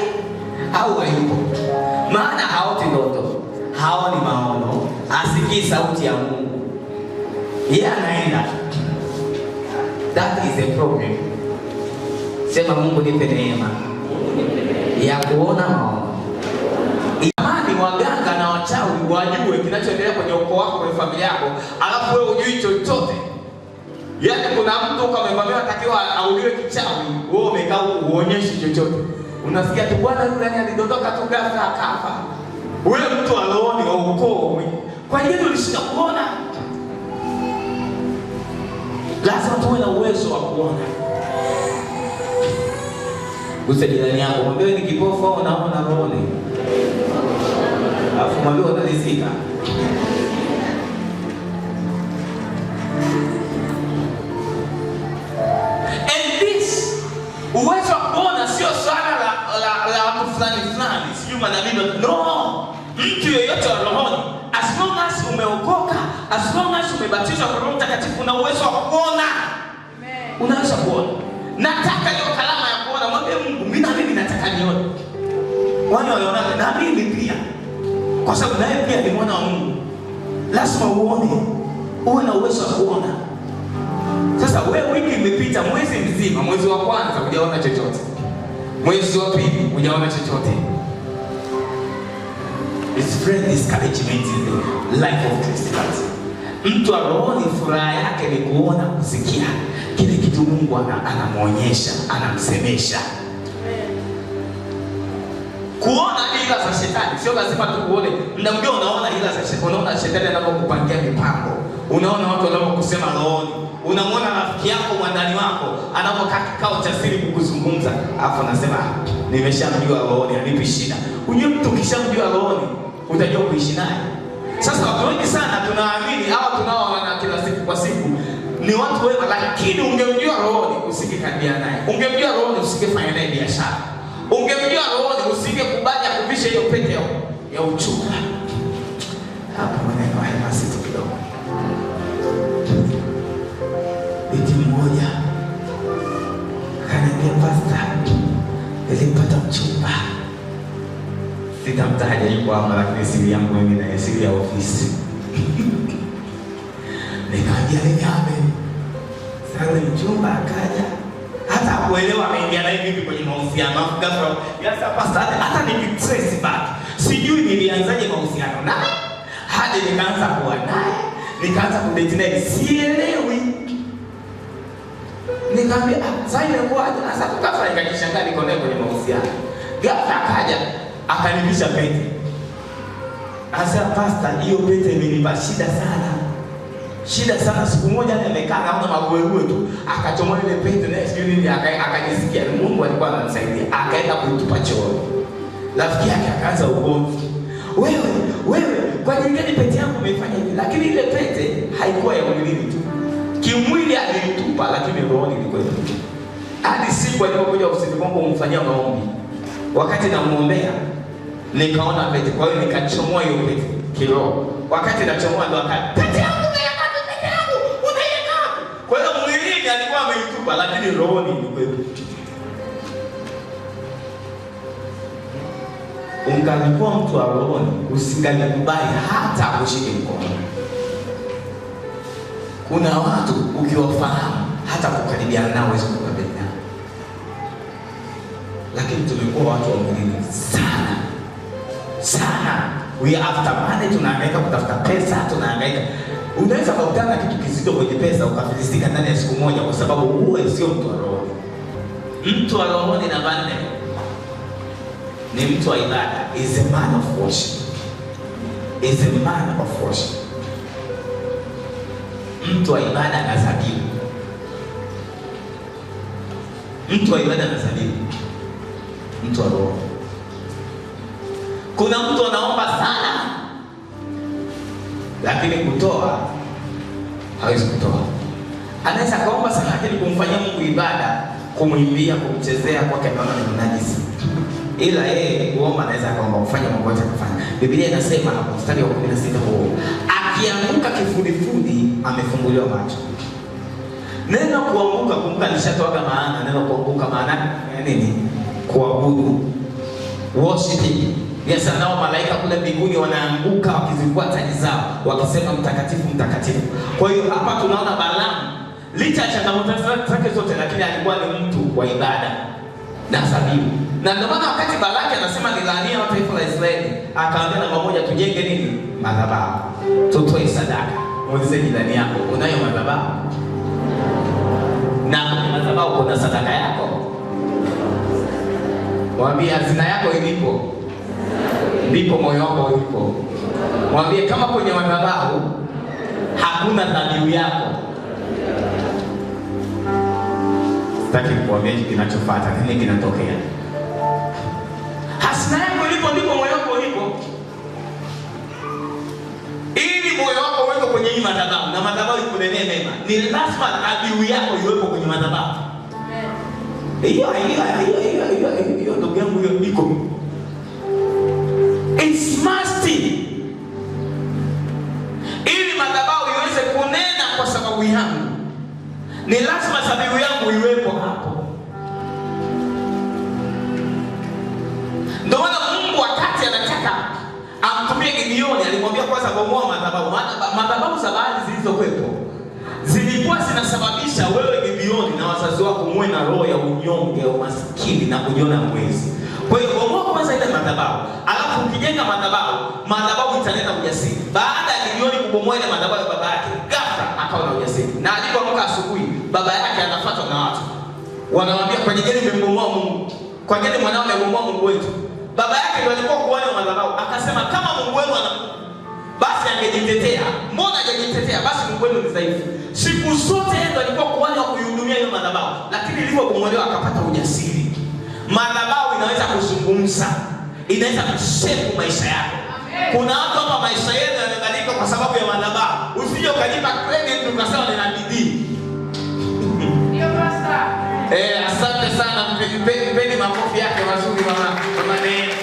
au hayupo? Maana haoti ndoto, haoni maono, asikii sauti ya Mungu. Yeye anaenda. That is a problem. Sema Mungu nipe neema ya kuona maono. Imani waganga na wachawi wajue kinachoendelea kwenye ukoo wako, kwenye familia yako, alafu wewe hujui chochote. Yaani kuna mtu kama amevamiwa takiwa auliwe kichawi, wewe umekaa uonyeshi chochote. Unasikia tu bwana yule alidondoka tu ghafla akafa. Wewe mtu aloni wa ukoo. Kwa hiyo ulishinda kuona. Lazima tuwe na uwezo wa kuona. Gusa jirani yako, mwambie ni kipofu au unaona rohoni. Alafu mwambie unalizika. Uwezo wa kuona sio swala la watu fulani, sio maneno. No. Mtu yeyote wa rohoni, as long as umeokoka, as long as umebatizwa kwa Roho Mtakatifu, una uwezo wa kuona. Nataka hiyo kalama ya kuona. Mwambie Mungu, mimi nataka nione. Wale waliona na mimi pia. Kwa sababu naye pia ni mwana wa Mungu. Lazima uone. Uwe na uwezo wa kuona. Sasa wewe wiki imepita, mwezi mzima, mwezi wa kwanza hujaona chochote. Mwezi wa pili hujaona chochote. His friend discouragement in the life of Christianity. Mtu rohoni furaha yake ni kuona, kusikia kile kitu Mungu anamuonyesha, anamsemesha. Kuona ila za shetani, sio lazima tu kuone. Ndio unaona ila za shetani, unaona shetani anapokupangia mipango. Unaona watu wanapokusema rohoni. Unamwona rafiki yako, mwandani wako anapokaa kikao cha siri kukuzungumza, alafu anasema nimeshamjua rohoni, anipi shida. Unye mtu ukishamjua rohoni, utajua kuishi naye. Sasa watu wengi sana tunaamini au tunaoana kila siku kwa siku ni watu wema, lakini ungemjua rohoni usingekaribia naye. Ungemjua rohoni usingefanya naye biashara. Ungemjua rohoni usingekubali kuvisha hiyo pete ya uchunga. Hapo maneno haya mazito kidogo. Binti mmoja kaniambia, pastor, nilipata mchumba. Sitamtaja yuko hapa, lakini siri yangu mimi na siri ya ofisi. Nikaambia niame. Sasa mchumba akaja. Hata kuelewa ameingia naye vipi kwenye mahusiano. Ghafla, yasa pastor, hata nikitrace back. Sijui nilianzaje mahusiano naye. Hadi nikaanza kuwa naye. Nikaanza kudate naye. Sielewi. Nikamwambia sasa imekuwa sasa tukafanya nikajishangaa niko naye kwenye mahusiano. Ghafla akaja akanivisha pete. Asa pastor, hiyo pete imenipa shida sana. Shida sana. Siku moja nimekaa naona magoegoe tu, akachomoa ile pete na sio nini, akajisikia Mungu alikuwa anamsaidia, akaenda kuitupa chooni. Rafiki yake akaanza ugomvi. Wewe kwa nini pete yangu umeifanya hivi? Lakini ile pete haikuwa ya mwilini tu. Kimwili alitupa, lakini rohoni ilikuwa hivi. Hadi siku alipokuja ofisini kwangu kumfanyia maombi, wakati namuombea nikaona pete, kwa hiyo nikachomoa hiyo pete kiroho. Wakati nachomoa ndo pete yangu unaiweka. Kwa hiyo mwilini alikuwa ameitupa, lakini rohoni ilikuwa hivi. Ungalikuwa mtu wa rohoni, usingalikubali hata kushike mkono. Kuna watu ukiwafahamu hata kukaribiana nao huwezi kukabiliana. Lakini tumekuwa watu wa mwilini sana. We after money, tunahangaika kutafuta pesa, tunahangaika. Unaweza kukutana kitu kizito kwenye pesa ukafilisika ndani ya siku moja kwa sababu uwe sio mtu wa roho. Mtu wa roho ni namba 4. Ni mtu wa ibada, is a man of worship. Is a man of worship. Mtu wa ibada na zabibu. Mtu wa ibada na zabibu. Mtu wa roho. Kuna mtu anaomba sana, lakini kutoa hawezi kutoa. Anaweza kaomba sana, lakini kumfanyia Mungu ibada, kumwimbia, kumchezea kwake anaona ni najisi. Ila yeye kuomba anaweza kaomba kufanya mambo yote kufanya. Biblia inasema hapo mstari wa 16 huo, akianguka kifudifudi amefunguliwa macho. Neno kuanguka, kumbuka nilishatoa maana. Neno kuanguka maana nini? Kuabudu, worshiping. Yes, nao malaika kule mbinguni wanaanguka wakizivua taji zao wakisema mtakatifu mtakatifu. Kwa hiyo hapa tunaona Balaamu licha ya changamoto zake zote, lakini alikuwa ni mtu wa ibada na zabibu. Na ndio maana wakati Balaki anasema nilaania taifa la Israeli, akaambia namba 1, tujenge nini? Madhabahu. Tutoe sadaka. Muulize jirani yako, unayo madhabahu? Na kwenye madhabahu kuna sadaka yako? Mwambie hazina yako ilipo, ndipo moyo wako ulipo. Mwambie kama kwenye madhabahu hakuna dhabihu yako. Sitaki kuambia kinachofuata, nini kinatokea. Hazina yako ilipo ndipo moyo wako ulipo. Ili moyo wako uwepo kwenye hii madhabahu na madhabahu ikunenee mema, ni lazima dhabihu yako iwepo kwenye madhabahu. Hiyo ndugu yangu, hiyo iko. It's must. Ili madhabahu iweze kunena kwa sababu yangu, ni lazima dhabihu yangu iwepo hapo. Ndio maana Mungu wakati anataka amtumie Gideoni alimwambia kwanza bomoa madhabahu. Madhabahu za Baali zilizokuwepo zilikuwa zinasababisha wewe Gideoni na wazazi wako muwe na roho ya unyonge, umaskini na kujiona mwezi. Kwa hiyo bomoa kwanza ile madhabahu. Alafu ukijenga madhabahu italeta ujasiri. Baada ya Gideoni kubomoa ile madhabahu ya baba yake, ghafla akawa na ujasiri. Na alipoamka asubuhi, baba yake anafuatwa na watu. Wanamwambia kwa nini umembomoa Mungu? Kwa nini mwanao amebomoa Mungu wetu? Baba yake ndio alikuwa kuhani wa madhabahu. Akasema kama Mungu wenu basi angejitetea. Mbona hajajitetea? Basi Mungu wenu ni dhaifu. Siku zote yeye ndio alikuwa kuhani wa kuihudumia hiyo madhabahu. Lakini ilipobomolewa akapata ujasiri. Madhabahu inaweza kuzungumza. Inaweza kushape maisha yako. Kuna watu hapa maisha yenu yanabadilika kwa sababu ya madhabahu. Usije ukajipa credit ukasema nina bidii. Ndio pastor. Asante sana, mpeni makofi yake mazuri mama Neema.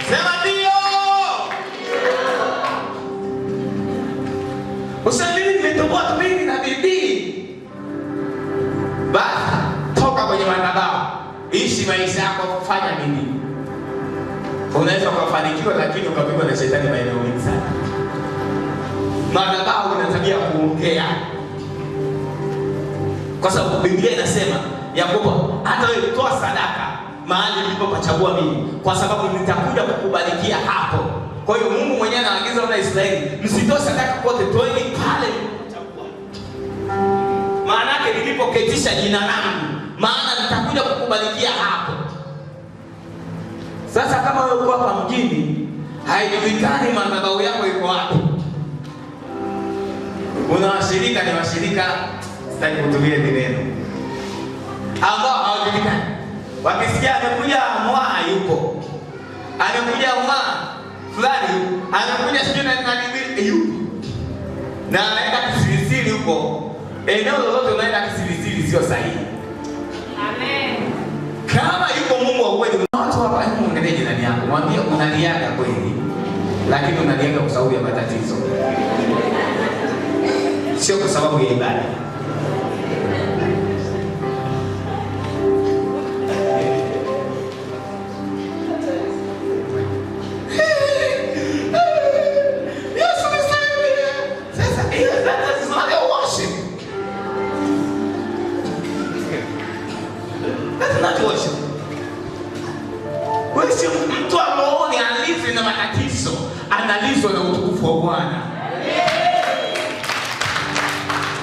Sema ndio. Usalini nimetoboa tumini na bidii. Basi toka kwenye madhabahu. Ishi maisha yako, fanya nini? Unaweza kufanikiwa lakini ukapigwa na shetani maeneo mengi sana. Madhabahu ina tabia kuongea. Kwa sababu Biblia inasema Yakobo, hata wewe toa sadaka mahali nilipopachagua mimi, kwa sababu nitakuja kukubarikia hapo. Kwa hiyo Mungu mwenyewe anaagiza wana Israeli, msitoe sadaka kote, toeni pale nilipochagua. Maana yake nilipoketisha jina langu, maana nitakuja kukubarikia hapo. Sasa kama wewe uko hapa mjini, haijulikani madhabahu yako iko wapi. Una washirika, ni washirika sitaki kutumia neno ambao hawajulikani. Wakisikia amekuja Mwaa yupo, amekuja Mwaa fulani, amekuja sijui na nini yupo, na anaenda kisirisiri huko. Eneo lolote unaenda kisirisiri sio sahihi. Amen. Kama yuko Mungu wa kweli, watu hapa hebu muangalie jirani yako, mwambie unaliaga kweli, lakini unaliaga kwa sababu ya matatizo, sio kwa sababu ya ibada. Mtu ameoni alizi na matatizo, analizwa na utukufu wa Bwana.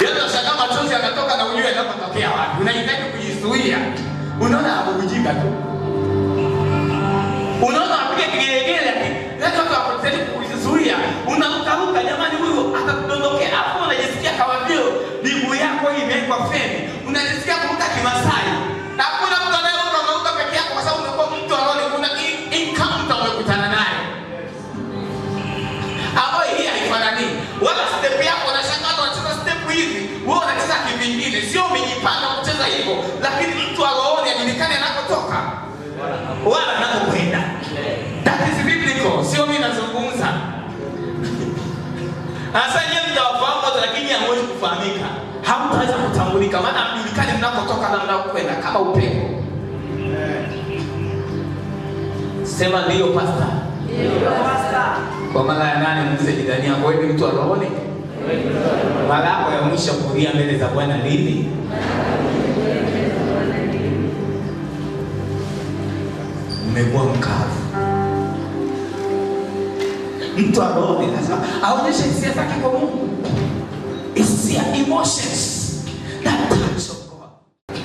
Yeye anashaka machozi yanatoka na ujue yanapotokea wapi. Unahitaji kujizuia. Unaona hapo kujika tu. Unaona apige kigelegele, lakini watu hawataki kujizuia. Unaruka jamani, huyo atakudondokea hapo, unajisikia kama vile miguu yako imewekwa feni. Unajisikia kuruka kimasai. Hakuna mtu anayeruka peke yako kwa sababu umekuwa mtu anaone kuna encounter umekutana naye. Hapo hii haifanani. Wala step yako unashangaa unacheza step hivi, wewe unacheza kivingine. Sio umejipanga kucheza hivyo, lakini mtu aone ajulikane anakotoka wala anakokwenda. That is biblical. Sio mimi nazungumza. Sasa yeye mtawafahamu watu lakini hamwezi kufahamika. Hamtaweza kutambulika maana mjulikane mnakotoka na mnakokwenda kama upepo. Sema ndio pastor. Ndio pastor. Kwa mara ya 8 mzee jirani yako, wewe mtu aroone. Mara yako ya mwisho kulia mbele za Bwana lini? Umekuwa mkavu. Mtu aroone lazima aonyeshe hisia zake kwa Mungu. Hisia, emotions. That touch of God.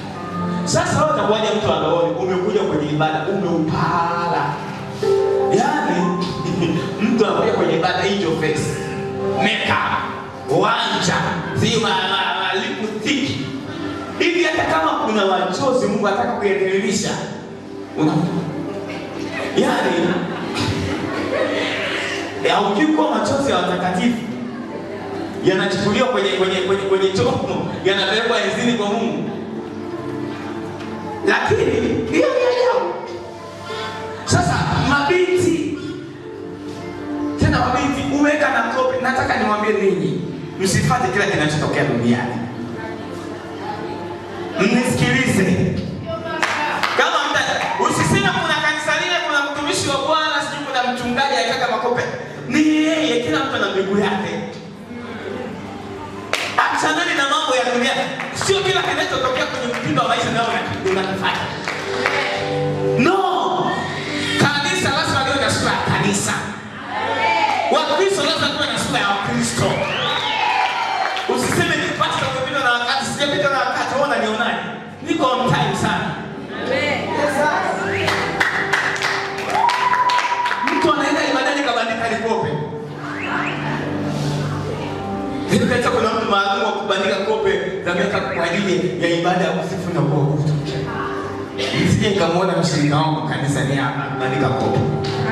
Sasa wewe utakuja mtu aroone, umekuja kwenye ibada, umeupala. Yaani mtu anakuja kwenye ibada hiyo face. Makeup, wanja, zima lipstick. Hivi hata kama kuna wachozi Mungu anataka kuyaelimisha. Yaani ukikuwa machozi ya watakatifu yanachukuliwa kwenye chombo, yanapelekwa enzini kwa Mungu. Lakini hiyo ni ajabu. Sasa mabinti tena mabinti uweka na kopi, nataka niwaambie ninyi, msifuate kila kinachotokea duniani. Mnisikilize. Kama usiseme kuna kanisa lile kuna kope. Ni yeye, kila mtu ana mbegu yake. Achaneni na mambo ya dunia. Sio kila kinachotokea kwenye mtindo wa maisha nao unakifanya. No. Kanisa lazima liwe na sura ya kanisa. Wakristo lazima tuwe na sura ya Wakristo. Usiseme ni pastor umepita na wakati, sijapita na wakati, ona nionaje. Niko on time sana. Amen. Mtu anaenda ibadani kabandika likope. Hivi katika kuna mtu maalum wa kubandika kope za miaka kwa ajili ya ibada ya kusifu na kuabudu. Nisije nikamwona mshirika wangu kanisani hapa kubandika kope.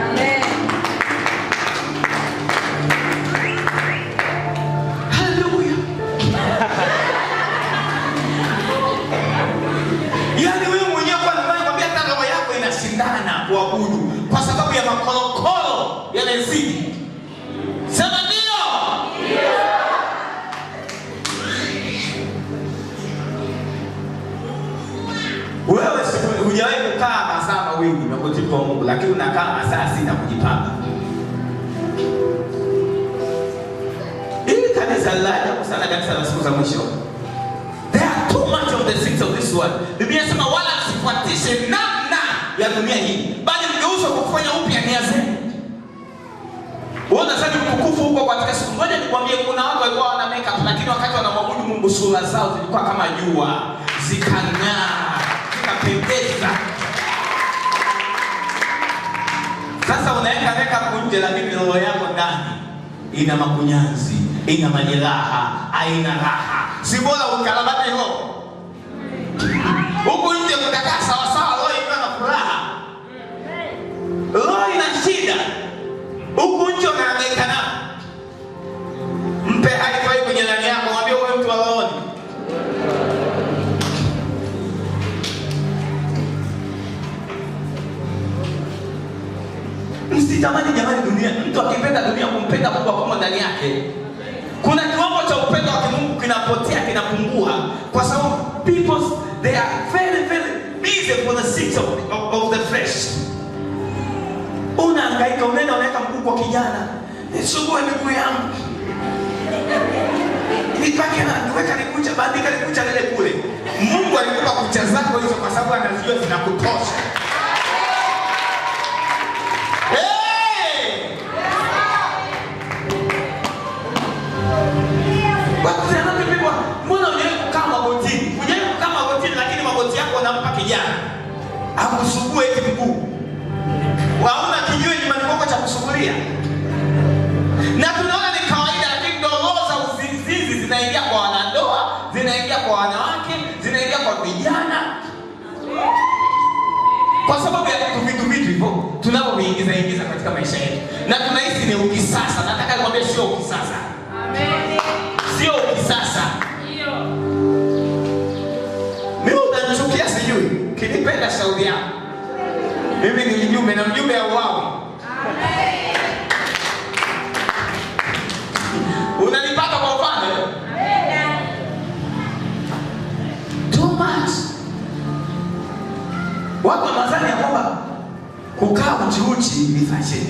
Amen. Haleluya. Yaani wewe mwenyewe kwa nini kwambia hata roho yako inashindana kuabudu kwa sababu ya makorokoro yanazidi. Sema ndio. Wewe hujawahi kukaa masaa mawili na kujipa Mungu, lakini unakaa masaa 6 kujipanga. Hili kanisa la ajabu sana, kanisa la siku za mwisho. There are too much of the things of this world. Biblia inasema wala msifuatishe namna ya dunia hii, bali mgeuzwe kwa kufanya upya nia zenu. Wewe unasema utukufu huko katika siku moja. Nikwambie kuna watu walikuwa wana makeup, lakini wakati wanamwabudu Mungu sura zao zilikuwa kama jua, zikang'aa, zikapendeza. Sasa unaweka makeup nje, lakini roho yako ndani ina makunyanzi, ina majeraha, haina raha. Si bora ukarabati roho. Huko nje kutakaa sawa sawa, roho ina na furaha. Roho ina shida. Huko nje unahangaika na. Mpe haifai kwenye ndani yako, mwambie wewe mtu wa roho. Msitamani jamani dunia. Mtu akipenda dunia kumpenda Mungu kwa ndani yake. Kuna kiwango cha upendo wa Mungu kinapotea, kinapungua kwa sababu people they are very busy for the sake of the flesh. Unahangaika, unaenda unaweka mguu kwa kijana. Nisugue miguu yangu. Nipake na niweka nikucha, bandika nikucha lele kule. Mungu alikupa kucha zako hizo kwa sababu anajua zinakutosha. Mbona unaweza kukaa magotini? Unaweza kukaa magotini lakini magoti yako unampa kijana akusugue eti mguu. Waona kijue ni maneno cha kusugulia. Na tunaona ni kawaida, lakini roho za uzinzi zinaingia kwa wanandoa, zinaingia kwa wanawake, zinaingia kwa vijana. Kwa sababu ya vitu hivyo tunavyoingiza katika maisha yetu. Na tunahisi ni ukisasa. Nataka nikwambie sio ukisasa. Amen. Sio ukisasa. Ndio. Mimi unanichukia sijui. Kinipenda shauri yako. Mimi ni mjumbe na mjumbe auawe. Amen. Unanipata kwa upande? Amen. Too much. Watu wanadhani ya kwamba kukaa uchi ni fashion.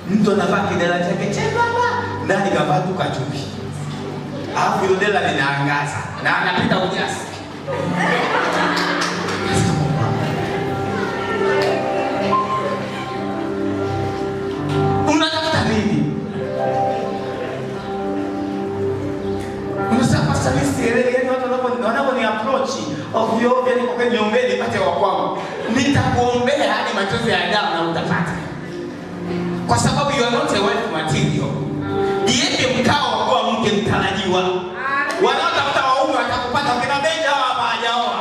Mtu anavaa kidela chake chembamba, ndani kavaa tu kachupi. Alafu hilo dela linaangaza na anapita unyasi. Unatafuta nini? Unasema pastor yani watu wanaponi approach ovyo yani kwa niombee nipate wa kwangu. Nitakuombea hadi machozi ya damu na utapata. Kwa sababu you are not a wife material. Jiweke mkao wa kuwa mke mtarajiwa. Wanaotafuta waume watakupata kina Benja hapa hajaoa.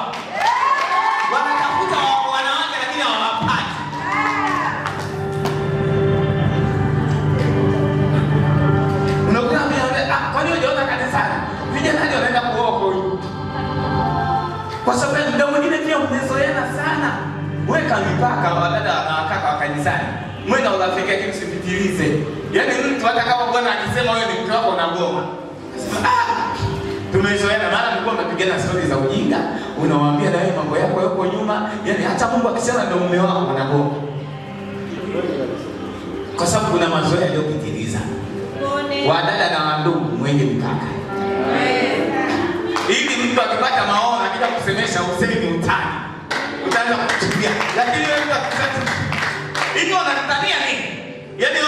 Wanatafuta wanawake lakini hawapati. Unakuta kwa nini hujaona kanisani? Vijana ndio wanaenda kuoa kwa huyu. Kwa sababu ndio mwingine pia mmezoeana sana. Weka mipaka wa dada na wakaka wa kanisani. Mwenda unafika kitu usipitilize. Yaani mtu hata kama bwana akisema wewe ni mke wako unagoma. Tumezoeana maana mlikuwa mnapigana stori za ujinga, unawaambia na wewe mambo yako yako nyuma, yaani hata Mungu akisema ndio mume wako unagoma. kwa sababu kuna mazoea yaliyopitiliza. Wadada na wandugu, mwenye mkaka, ili mtu akipata maono akija kusemesha usemi ni utani, utaanza kuchukia. Lakini wewe mtu akisema hivi unatania nini? Yaani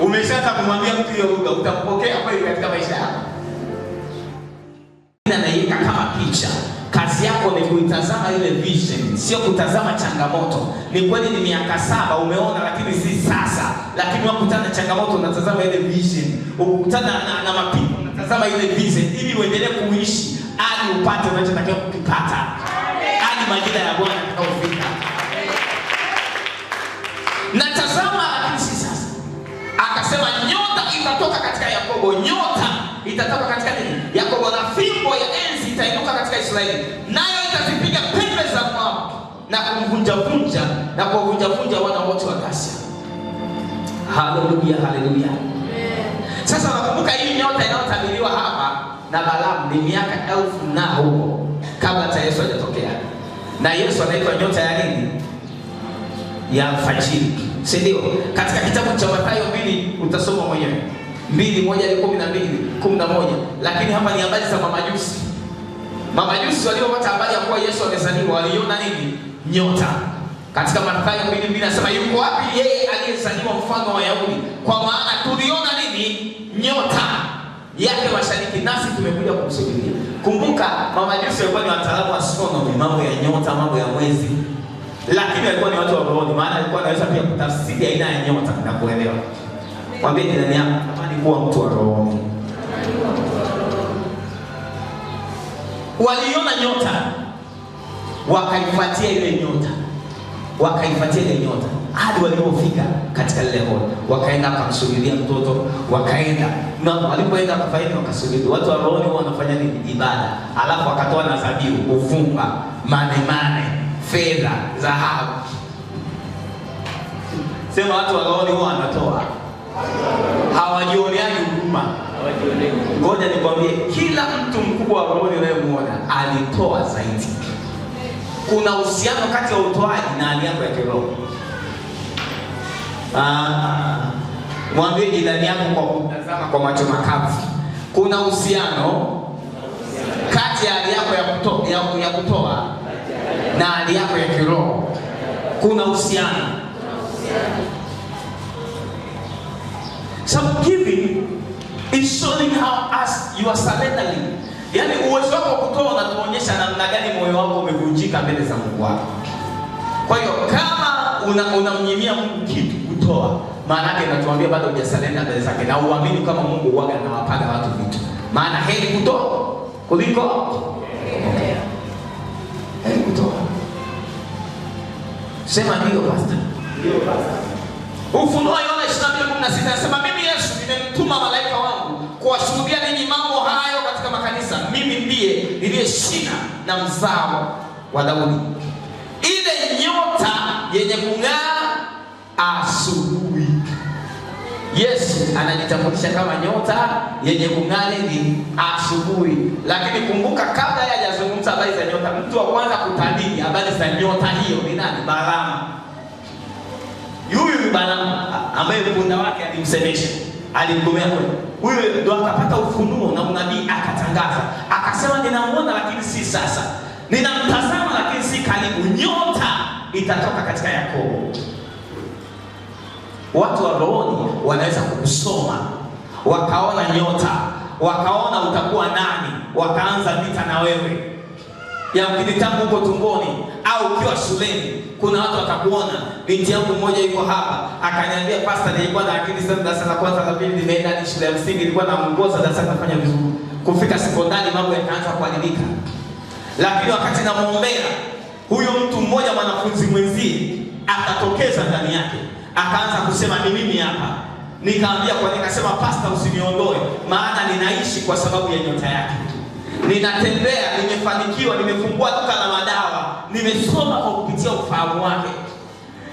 umeshaanza kumwambia mtu hiyo lugha, utampokea kweli katika maisha yako? Naiweka kama picha. Kazi yako ni kuitazama ile vision, sio kutazama changamoto. Ni kweli ni miaka 7 umeona, lakini si sasa. Lakini unakutana na changamoto, unatazama ile vision. Ukutana na mapigo, unatazama ile vision ili uendelee kuishi hadi upate unachotakiwa kukipata. Hadi majira ya Bwana yatakapofika. Na tazama, lakini si sasa. Akasema nyota itatoka katika Yakobo, nyota itatoka katika nini? Yakobo, na fimbo ya enzi itainuka katika Israeli, nayo itazipiga pembe za Moabu na kumvunja-vunja na kuwavunja-vunja wana wote wa Ghasia. Haleluya, haleluya. Sasa nakumbuka hii nyota inayotabiriwa hapa na Balaamu ni miaka 1000 na huko kabla hata Yesu hajatokea. Na Yesu anaitwa nyota ya nini? Ya alfajiri. Si ndio? Katika kitabu cha Mathayo 2 utasoma mwenyewe. 2:1-12-11. Lakini hapa ni habari za mamajusi. Mamajusi waliopata habari ya kuwa Yesu amezaliwa waliona nini? Nyota. Katika Mathayo 2:2 nasema, yuko wapi yeye aliyezaliwa mfalme wa Wayahudi? Kwa maana tuliona nini? Nyota yake mashariki, nasi tumekuja kumsujudia. Kumbuka mamajusi walikuwa ni wataalamu wa astronomy, mambo ya nyota, mambo ya mwezi. Lakini walikuwa ni watu wa roho, maana alikuwa anaweza pia kutafsiri aina ya nyota na kuelewa. Mwambie jirani yako, tamani kuwa mtu wa roho. Waliona nyota, wakaifuatia ile nyota. Wakaifuatia ile nyota hadi walipofika katika lile holi. Wakaenda kumsujudia mtoto, wakaenda. Na walipoenda kufanya wakasujudu. Watu wa roho wanafanya nini? Ibada. Alafu wakatoa na dhabihu, uvumba, mane, fedha, dhahabu. Sema watu wa roho wanatoa. Hawajioneani huruma. Ngoja nikwambie, kila mtu mkubwa wa roho unayemuona alitoa zaidi. Kuna uhusiano kati ya utoaji na hali yako ya kiroho. Mwambie jirani yako kwa kutazama kwa macho makavu. Kuna uhusiano kati ya hali yako ya kutoa na hali yako ya kiroho. Kuna uhusiano. So giving is showing how as you are surrendering. Yaani uwezo wako kutoa unatuonyesha namna gani moyo wako umevunjika mbele za Mungu wako. Kwa hiyo kama unamnyimia Mungu kitu kutoa, maana yake inatuambia bado hujasurrender mbele zake, na uamini kama Mungu huaga anawapaga watu vitu. Maana heri kutoa kuliko heri kutoa. Sema ndio pastor. Ndio pastor. Ufunuo Yohana 22:16 anasema, mimi Yesu nimemtuma malaika wangu kuwashuhudia ninyi mambo hayo katika makanisa. Mimi ndiye niliye shina na mzao wa Daudi, ile nyota yenye kung'aa asubuhi. Yesu anajitambulisha kama nyota yenye kung'aa ni asubuhi. Lakini kumbuka, kabla hajazungumza habari za nyota, mtu wa kwanza kutabiri habari za nyota hiyo ni nani? Balaamu. Huyu ni Balaamu ambaye mpunda wake alimsemesha, alimgomea kweli. Huyu ndo akapata ufunuo na unabii, akatangaza, akasema, ninamuona lakini si sasa, ninamtazama lakini si karibu, nyota itatoka katika Yakobo. Watu wa rohoni wanaweza kukusoma, wakaona nyota, wakaona utakuwa nani, wakaanza vita na wewe. Yamkini tangu huko tumboni au ukiwa shuleni, kuna watu watakuona. Binti yangu mmoja yuko hapa, akaniambia, pastor, nilikuwa na akili sana darasa la kwanza la pili, nimeenda hadi shule ya msingi, nilikuwa naongoza darasa nafanya vizuri. Kufika sekondari mambo yakaanza kuadilika. Lakini wakati namuombea, huyo mtu mmoja, mwanafunzi mwenzie, akatokeza ndani yake, akaanza kusema, ni mimi hapa. Nikaambia kwa nini? Akasema, pastor, usiniondoe, maana ninaishi kwa sababu ya nyota yake. Ninatembea, nimefanikiwa, nimefungua duka la madawa, nimesoma kwa kupitia ufahamu wake.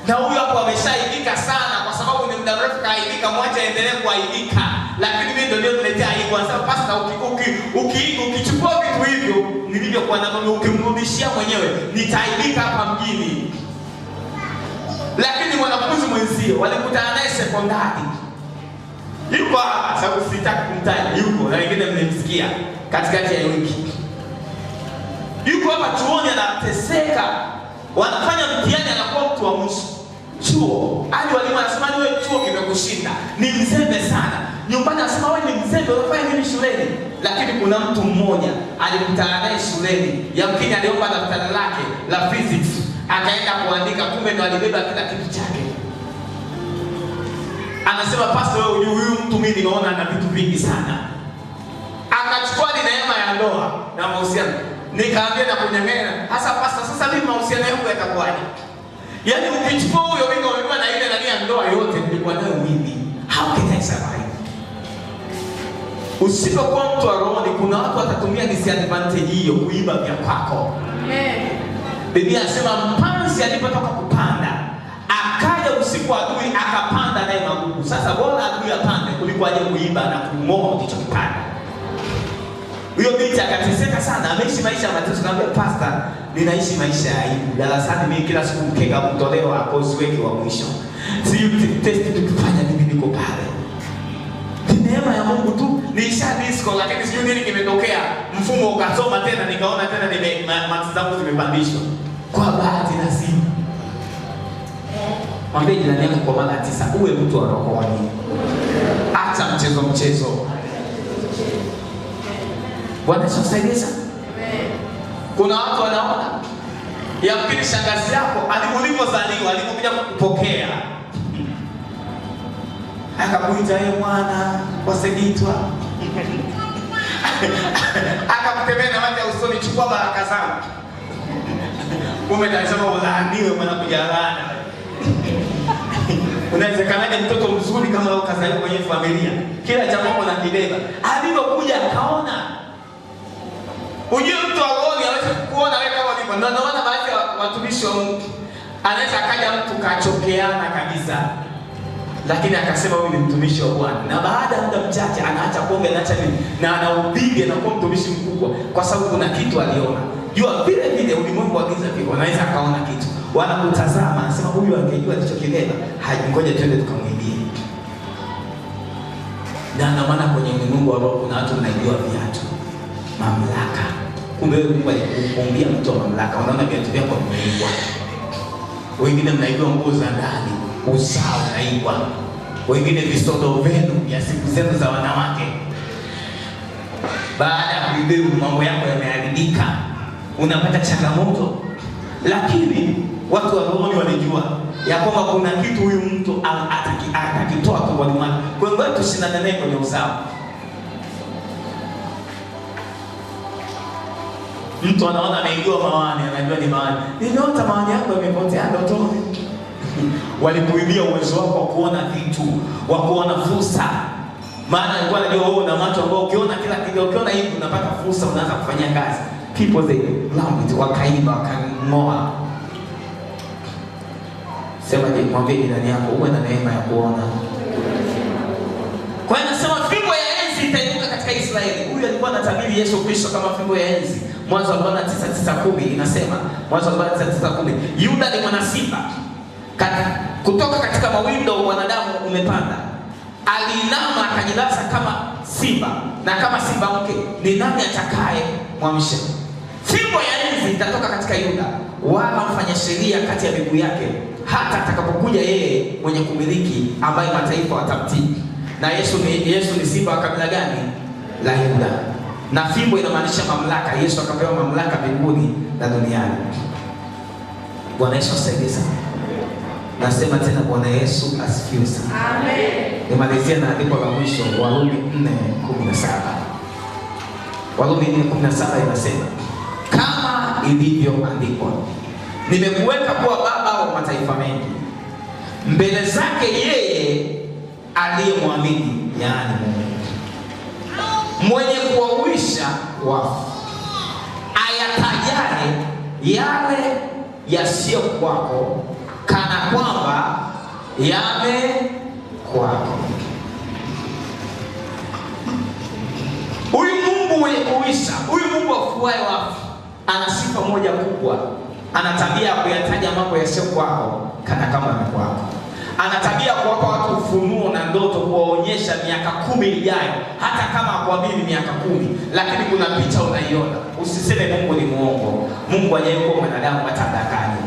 Na huyu hapo ameshaidika sana, kwa sababu ni muda mrefu kaidika, mwacha endelee kuaidika. Lakini mimi ndio niletea aibu. Sasa pastor, ukichukua vitu hivyo nilivyokuwa navyo, ukimrudishia mwenyewe, nitaaidika hapa mjini. Lakini mwanafunzi mwenzio walikutana naye sekondari, yuko hapa, sababu sitaki kumtaja, yuko na wengine mlimsikia katikati ya wiki, yuko hapa chuoni anateseka, wanafanya mtihani, anakuwa mtu wa mwisho chuo. Hadi walimu anasema wewe chuo kimekushinda, ni mzembe sana. Nyumbani anasema wewe ni mzembe, unafanya nini shuleni? Lakini kuna mtu mmoja alikutana naye shuleni, yamkini aliomba daftari lake la physics, akaenda kuandika, kumbe ndo alibeba kila kitu chake. Anasema pastor, wewe huyu mtu mimi nimeona ana vitu vingi sana. Akachukua ni neema ya ndoa na mahusiano. Nikaambia na kunyang'anya, hasa pastor, sasa mimi mahusiano yangu yatakuwaje? Yaani ukichukua huyo wingo umekuwa na ile ndani ya ndoa yote nilikuwa nayo mimi. How can I survive? Usipokuwa mtu wa roho, kuna watu watatumia disadvantage hiyo kuiba vya kwako. Amen. Biblia inasema mpanzi alipotoka kupanda, akaja usiku adui akapanda naye magugu. Sasa bora adui apande kuliko aje kuiba na kumoa kilichokipanda. Huyo binti akateseka sana, ameishi maisha mateso. Kaambia pastor, ninaishi maisha ya aibu. Darasani mimi kila siku mkeka kutolewa kozi weki wa mwisho. Siyo test tukifanya mimi niko pale. Neema ya Mungu tu, niisha disco, lakini sijui nini kimetokea. Mfumo ukasoma tena, nikaona tena mati zangu zimepandishwa. Kwa bahati nasibu. Mwambie jirani yako kwa mara 9, uwe mtu wa rohoni. Acha mchezo. Bwana Yesu asaidie sana. Amen. Kuna watu wanaona yamkini shangazi yako alipozaliwa, alipokuja kukupokea, akakuita yeye mwana wasegitwa, akakutemea na maji ya usoni, chukua baraka zangu. Umetaisema ulaaniwe mwana kujalana. Unawezekanaje mtoto mzuri kama wewe kazaliwa kwenye familia, kila jambo na kibeba? Alipokuja akaona. Ujue mtu wa roho anaweza kuona wewe kama ulivyo. Na naona baadhi ya watumishi wa Mungu anaweza kaja mtu kachokeana kabisa, lakini akasema wewe ni mtumishi wa Bwana, na baada ya muda mchache anaacha pombe, anaacha nini, na anahubiri na kuwa mtumishi mkubwa, kwa sababu kuna kitu aliona. Jua vile vile ulimwengu wa giza pia wanaweza kaona kitu, wanakutazama, anasema huyu angejua alichokibeba, ngoja twende tukamwibie. Na maana kwenye ulimwengu wa roho kuna watu mnaijua viatu, mamlaka. Kumbe Mungu alikuumbia mtu wa mamlaka. Unaona viatu vyako vimeibwa. Wengine mnaibwa nguo za ndani, usao unaibwa. Wengine visodo vyenu vya siku zenu za wanawake. Baada ya kuibeba mambo yako yameharibika, unapata changamoto. Lakini watu wa roho walijua ya kwamba kuna kitu huyu mtu atakitoa kwa mwalimu. Kwa hiyo tushindane naye kwenye usao. Mtu anaona ameingiwa mawani, anajua ni mawani. Niliota mawani yako yamepotea ndotoni. Walikuibia uwezo wako wa kuona vitu, wa kuona fursa. Maana alikuwa anajua wewe una macho ambao ukiona kila kitu, ukiona hivi unapata fursa, unaanza kufanya kazi. People they love it, wakaiba, wakangoa. Sema je, mwambie jirani yako uwe na neema ya kuona. Kwa hiyo nasema fimbo ya enzi itainuka katika Israeli. Huyu alikuwa anatabiri Yesu Kristo kama fimbo ya enzi. Mwanzo wa 49:10 inasema, Mwanzo wa 49:10, Yuda ni mwana simba. Kutoka katika mawindo wanadamu umepanda. Aliinama akajilaza kama simba, na kama simba mke ni nani atakaye mwamsha? Fimbo ya enzi itatoka katika Yuda, wala mfanya sheria kati ya miguu yake, hata atakapokuja yeye mwenye kumiliki, ambaye mataifa watamtii. Na Yesu ni simba wa kabila gani? La Yuda. Na fimbo inamaanisha mamlaka. Yesu akapewa mamlaka mbinguni na duniani. Bwana Yesu asaidie sana. Nasema tena Bwana Yesu asifiwe sana. Amen. Nimalizia na andiko la mwisho, Warumi 4:17. Warumi 4:17 inasema, kama ilivyoandikwa, nimekuweka kuwa baba wa mataifa mengi mbele zake yeye aliyemwamini, yaani Mungu, mwenye kuwahuisha wafu, ayatajaye yale yasiyo kwako kana kwamba yamekwako. Huyu Mungu mwenye kuhuisha, huyu Mungu afufuaye wafu, ana sifa moja kubwa, Ana tabia ya kuyataja mambo yasiyo kwako kana kwamba ni kwako. Ana tabia kuwapa watu ufunuo na ndoto, kuwaonyesha miaka 10 ijayo, hata kama hakuamini miaka 10, lakini kuna picha unaiona. Usiseme Mungu ni muongo. Mungu hajayuko mwanadamu atadanganya.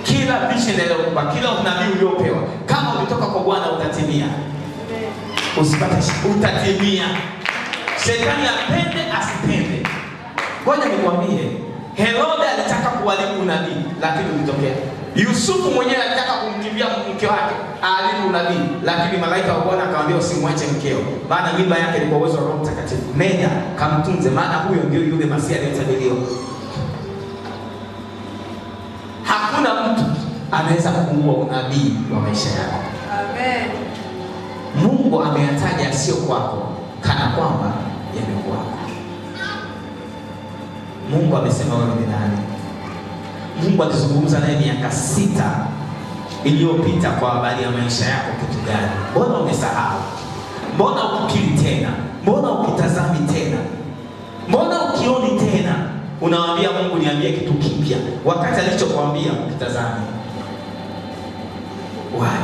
Kila vision aliyokupa, kila unabii uliopewa, kama umetoka kwa Bwana utatimia. Usipate utatimia. Shetani apende asipende. Ngoja nikwambie, Herode alitaka kuharibu unabii, lakini ulitokea. Yusufu mwenyewe alitaka kumkimbia mke wake aharibu unabii, lakini malaika wa Bwana akamwambia usimwache mkeo, maana mimba yake ilikuwa uwezo wa Roho Mtakatifu. Nenda kamtunze, maana huyo ndio yule Masia aliyetabiriwa. Hakuna mtu anaweza kuua unabii wa maisha yako. Amen. Mungu ameyataja sio kwako kana kwamba yamekuwa. Mungu amesema wewe ni nani? Mungu alizungumza naye miaka 6 iliyopita kwa habari ya maisha yako. Kitu gani? Mbona umesahau? Mbona ukikiri tena? Mbona ukitazami tena? Mbona ukioni tena? Unamwambia Mungu niambie kitu kipya, wakati alichokuambia ukitazami. Why?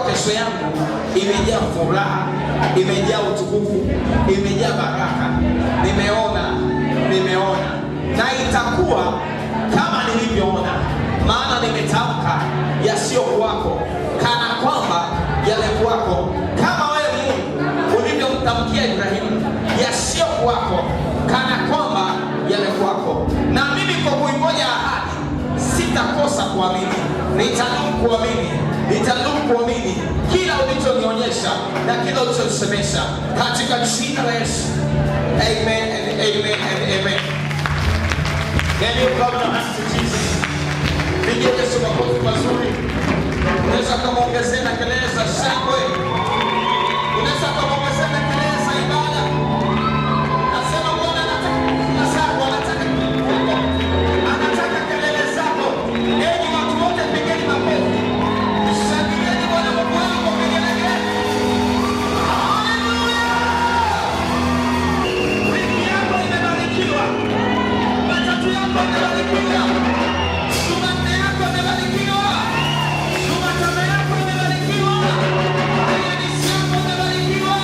Kesho yangu imejaa furaha, imejaa utukufu, imejaa baraka. Nimeona na itakuwa kama nilivyoona, maana nimetamka yasiyo kwako kana kwamba yale kwako. Kama wewe Mungu ulivyomtamkia Ibrahimu yasiyo kwako kana kwamba yale kwako, na mimi kwa kuingoja ahadi sitakosa kuamini. Nitadumu kuamini kila ulichonionyesha na kila ulichonisemesha katika jina la Yesu. Amen and amen and amen. Can you clap your hands to Jesus? Pigia Yesu makofi mazuri. Unaweza kumuongezea na kelele za shangwe. Unaweza kumuongezea na kelele za ibada. Nasema Bwana anataka kelele zako. Enyi watu wote pigeni makofi. Shangilieni Bwana Mungu wako kwa kelele. Hallelujah. Wiki yako imebarikiwa. Matatu yako imebarikiwa. Jumanne yako imebarikiwa. Jumatano yako imebarikiwa. Alhamisi yako imebarikiwa.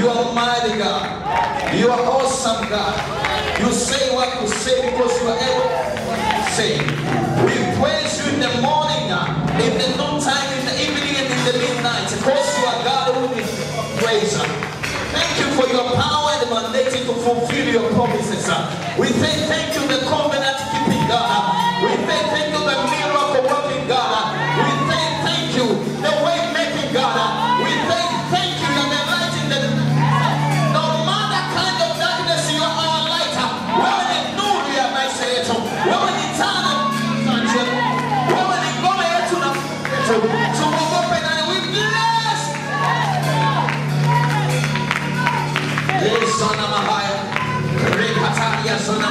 You are mighty God. You are awesome God. You say what you say because you are able to say. We praise you in the morning, in the noontime, in the evening, and in the midnight. Because you are God who is praise. Thank you for your power and mandate to fulfill your promises. We say thank you, the covenant keeping God. We say thank you, the miracle working God. We say thank you, the way making God. We say thank you, the light in the no matter kind of darkness, you are our light. Wewe ni nuru ya maisha yetu. Wewe ni taa na yetu. Wewe ni ngome yetu na tuogope na we bless. Sana mahaya. Rekataria sana